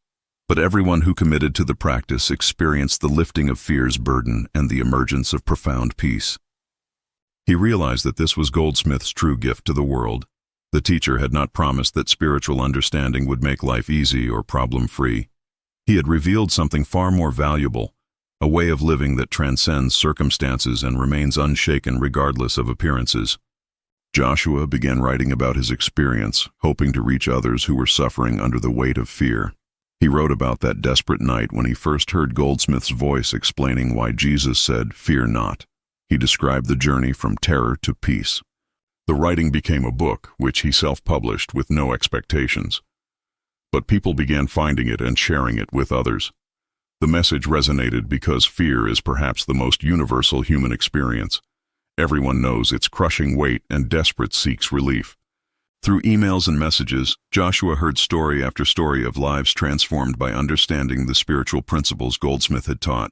but everyone who committed to the practice experienced the lifting of fear's burden and the emergence of profound peace. He realized that this was Goldsmith's true gift to the world. The teacher had not promised that spiritual understanding would make life easy or problem-free. He had revealed something far more valuable, a way of living that transcends circumstances and remains unshaken regardless of appearances. Joshua began writing about his experience, hoping to reach others who were suffering under the weight of fear. He wrote about that desperate night when he first heard Goldsmith's voice explaining why Jesus said, "Fear not." He described the journey from terror to peace. The writing became a book, which he self-published with no expectations. But people began finding it and sharing it with others. The message resonated because fear is perhaps the most universal human experience. Everyone knows its crushing weight and desperate seeks relief. Through emails and messages, Joshua heard story after story of lives transformed by understanding the spiritual principles Goldsmith had taught.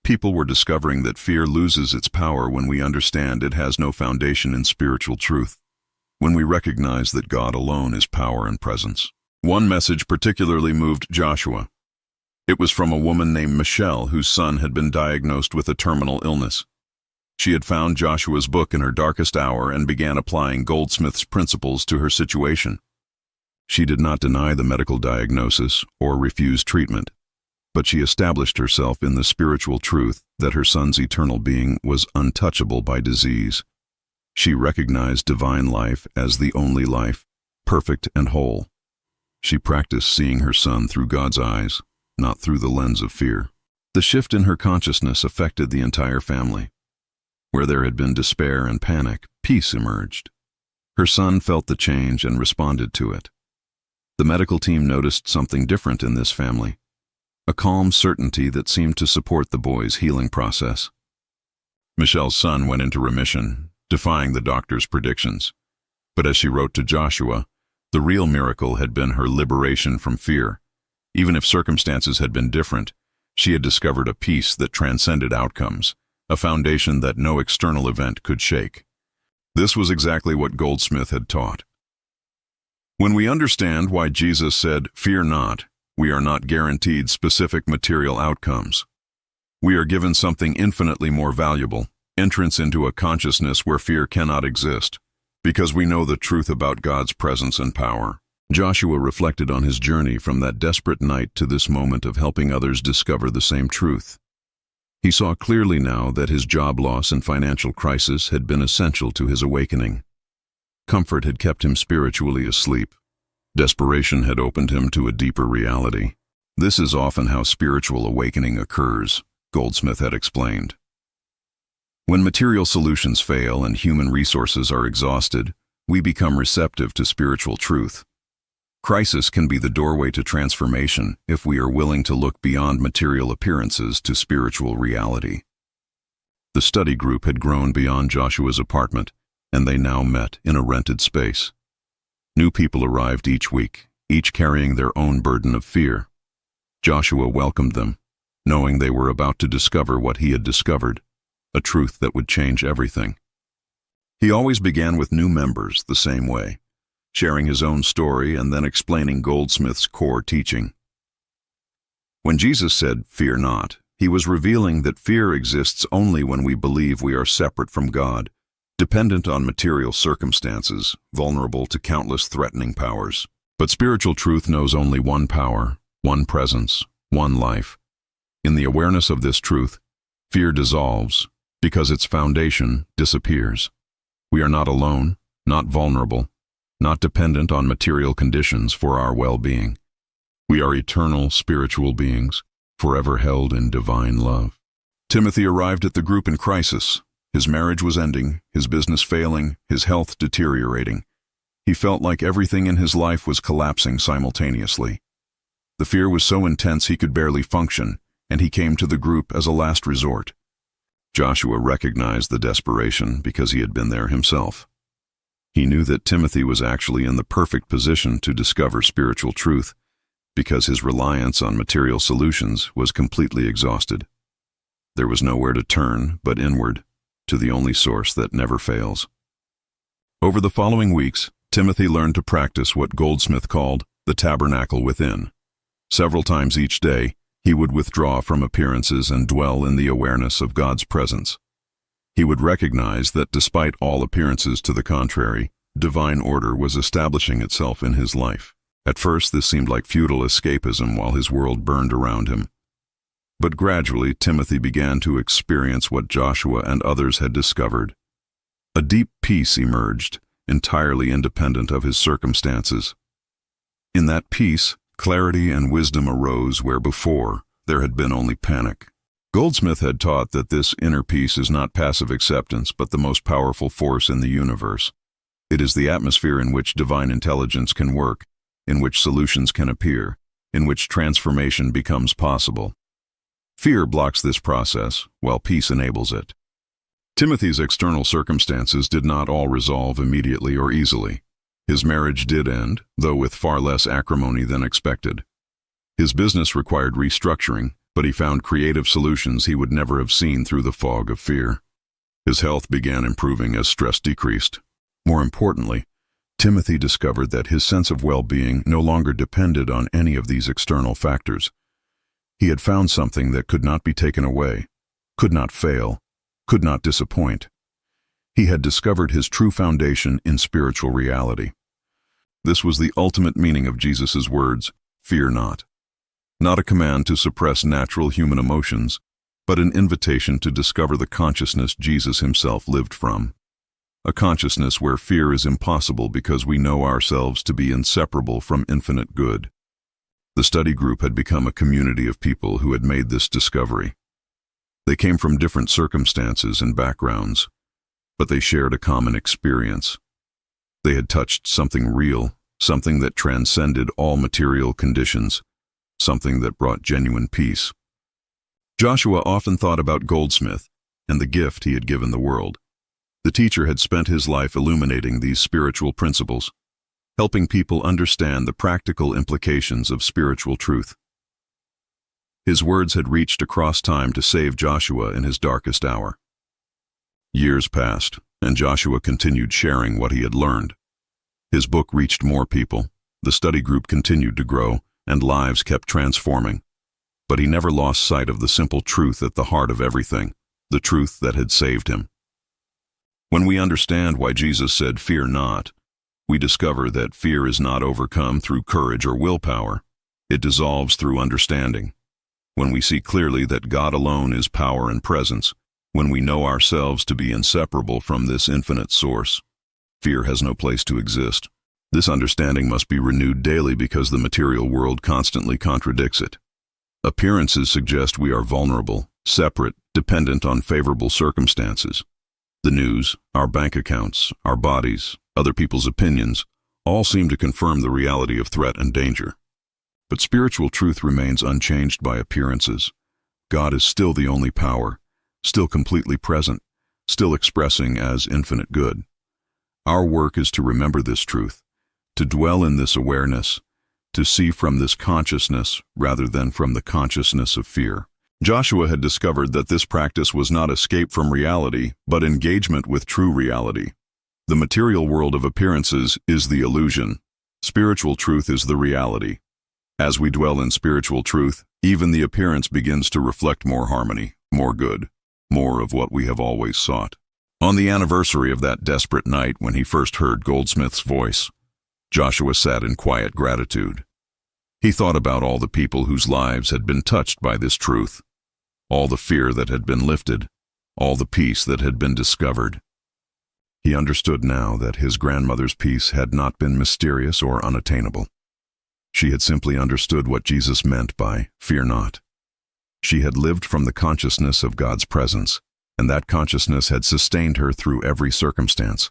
People were discovering that fear loses its power when we understand it has no foundation in spiritual truth, when we recognize that God alone is power and presence. One message particularly moved Joshua. It was from a woman named Michelle, whose son had been diagnosed with a terminal illness. She had found Joshua's book in her darkest hour and began applying Goldsmith's principles to her situation. She did not deny the medical diagnosis or refuse treatment, but she established herself in the spiritual truth that her son's eternal being was untouchable by disease. She recognized divine life as the only life, perfect and whole. She practiced seeing her son through God's eyes, not through the lens of fear. The shift in her consciousness affected the entire family. Where there had been despair and panic, peace emerged. Her son felt the change and responded to it. The medical team noticed something different in this family, a calm certainty that seemed to support the boy's healing process. Michelle's son went into remission, defying the doctor's predictions. But as she wrote to Joshua, the real miracle had been her liberation from fear. Even if circumstances had been different, she had discovered a peace that transcended outcomes, a foundation that no external event could shake. This was exactly what Goldsmith had taught. When we understand why Jesus said, "Fear not," we are not guaranteed specific material outcomes. We are given something infinitely more valuable, entrance into a consciousness where fear cannot exist, because we know the truth about God's presence and power. Joshua reflected on his journey from that desperate night to this moment of helping others discover the same truth. He saw clearly now that his job loss and financial crisis had been essential to his awakening. Comfort had kept him spiritually asleep. Desperation had opened him to a deeper reality. This is often how spiritual awakening occurs, Goldsmith had explained. When material solutions fail and human resources are exhausted, we become receptive to spiritual truth. Crisis can be the doorway to transformation if we are willing to look beyond material appearances to spiritual reality. The study group had grown beyond Joshua's apartment, and they now met in a rented space. New people arrived each week, each carrying their own burden of fear. Joshua welcomed them, knowing they were about to discover what he had discovered, a truth that would change everything. He always began with new members the same way, sharing his own story and then explaining Goldsmith's core teaching. When Jesus said, "Fear not," he was revealing that fear exists only when we believe we are separate from God, dependent on material circumstances, vulnerable to countless threatening powers. But spiritual truth knows only one power, one presence, one life. In the awareness of this truth, fear dissolves because its foundation disappears. We are not alone, not vulnerable, not dependent on material conditions for our well-being. We are eternal spiritual beings, forever held in divine love. Timothy arrived at the group in crisis. His marriage was ending, his business failing, his health deteriorating. He felt like everything in his life was collapsing simultaneously. The fear was so intense he could barely function, and he came to the group as a last resort. Joshua recognized the desperation because he had been there himself. He knew that Timothy was actually in the perfect position to discover spiritual truth because his reliance on material solutions was completely exhausted. There was nowhere to turn but inward, to the only source that never fails. Over the following weeks, Timothy learned to practice what Goldsmith called the tabernacle within. Several times each day, he would withdraw from appearances and dwell in the awareness of God's presence. He would recognize that despite all appearances to the contrary, divine order was establishing itself in his life. At first, this seemed like futile escapism while his world burned around him. But gradually, Timothy began to experience what Joshua and others had discovered. A deep peace emerged, entirely independent of his circumstances. In that peace, clarity and wisdom arose where before there had been only panic. Goldsmith had taught that this inner peace is not passive acceptance, but the most powerful force in the universe. It is the atmosphere in which divine intelligence can work, in which solutions can appear, in which transformation becomes possible. Fear blocks this process, while peace enables it. Timothy's external circumstances did not all resolve immediately or easily. His marriage did end, though with far less acrimony than expected. His business required restructuring, but he found creative solutions he would never have seen through the fog of fear. His health began improving as stress decreased. More importantly, Timothy discovered that his sense of well-being no longer depended on any of these external factors. He had found something that could not be taken away, could not fail, could not disappoint. He had discovered his true foundation in spiritual reality. This was the ultimate meaning of Jesus' words, "Fear not." Not a command to suppress natural human emotions, but an invitation to discover the consciousness Jesus himself lived from. A consciousness where fear is impossible because we know ourselves to be inseparable from infinite good. The study group had become a community of people who had made this discovery. They came from different circumstances and backgrounds, but they shared a common experience. They had touched something real, something that transcended all material conditions, something that brought genuine peace. Joshua often thought about Goldsmith and the gift he had given the world. The teacher had spent his life illuminating these spiritual principles, helping people understand the practical implications of spiritual truth. His words had reached across time to save Joshua in his darkest hour. Years passed, and Joshua continued sharing what he had learned. His book reached more people, the study group continued to grow, and lives kept transforming. But he never lost sight of the simple truth at the heart of everything, the truth that had saved him. When we understand why Jesus said, "Fear not," we discover that fear is not overcome through courage or willpower. It dissolves through understanding. When we see clearly that God alone is power and presence, when we know ourselves to be inseparable from this infinite source, fear has no place to exist. This understanding must be renewed daily because the material world constantly contradicts it. Appearances suggest we are vulnerable, separate, dependent on favorable circumstances. The news, our bank accounts, our bodies, other people's opinions, all seem to confirm the reality of threat and danger. But spiritual truth remains unchanged by appearances. God is still the only power, still completely present, still expressing as infinite good. Our work is to remember this truth, to dwell in this awareness, to see from this consciousness rather than from the consciousness of fear. Joshua had discovered that this practice was not escape from reality, but engagement with true reality. The material world of appearances is the illusion. Spiritual truth is the reality. As we dwell in spiritual truth, even the appearance begins to reflect more harmony, more good, more of what we have always sought. On the anniversary of that desperate night when he first heard Goldsmith's voice, Joshua sat in quiet gratitude. He thought about all the people whose lives had been touched by this truth, all the fear that had been lifted, all the peace that had been discovered. He understood now that his grandmother's peace had not been mysterious or unattainable. She had simply understood what Jesus meant by fear not. She had lived from the consciousness of God's presence, and that consciousness had sustained her through every circumstance.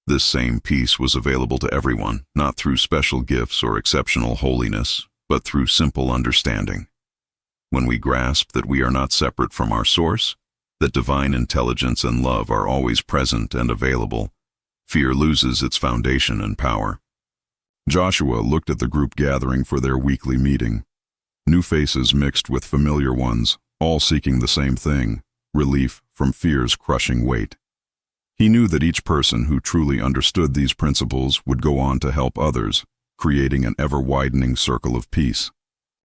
This same peace was available to everyone, not through special gifts or exceptional holiness, but through simple understanding. When we grasp that we are not separate from our source, that divine intelligence and love are always present and available, fear loses its foundation and power. Joshua looked at the group gathering for their weekly meeting. New faces mixed with familiar ones, all seeking the same thing, relief from fear's crushing weight. He knew that each person who truly understood these principles would go on to help others, creating an ever-widening circle of peace.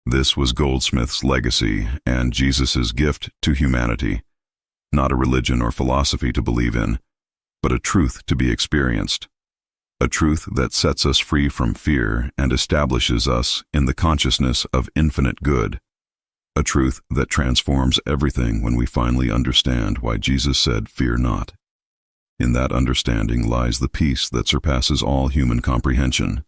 This was Goldsmith's legacy and Jesus' gift to humanity. Not a religion or philosophy to believe in, but a truth to be experienced. A truth that sets us free from fear and establishes us in the consciousness of infinite good. A truth that transforms everything when we finally understand why Jesus said, "Fear not." In that understanding lies the peace that surpasses all human comprehension,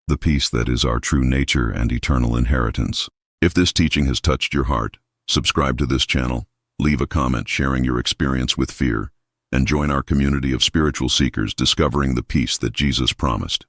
the peace that is our true nature and eternal inheritance. If this teaching has touched your heart, subscribe to this channel, leave a comment sharing your experience with fear, and join our community of spiritual seekers discovering the peace that Jesus promised.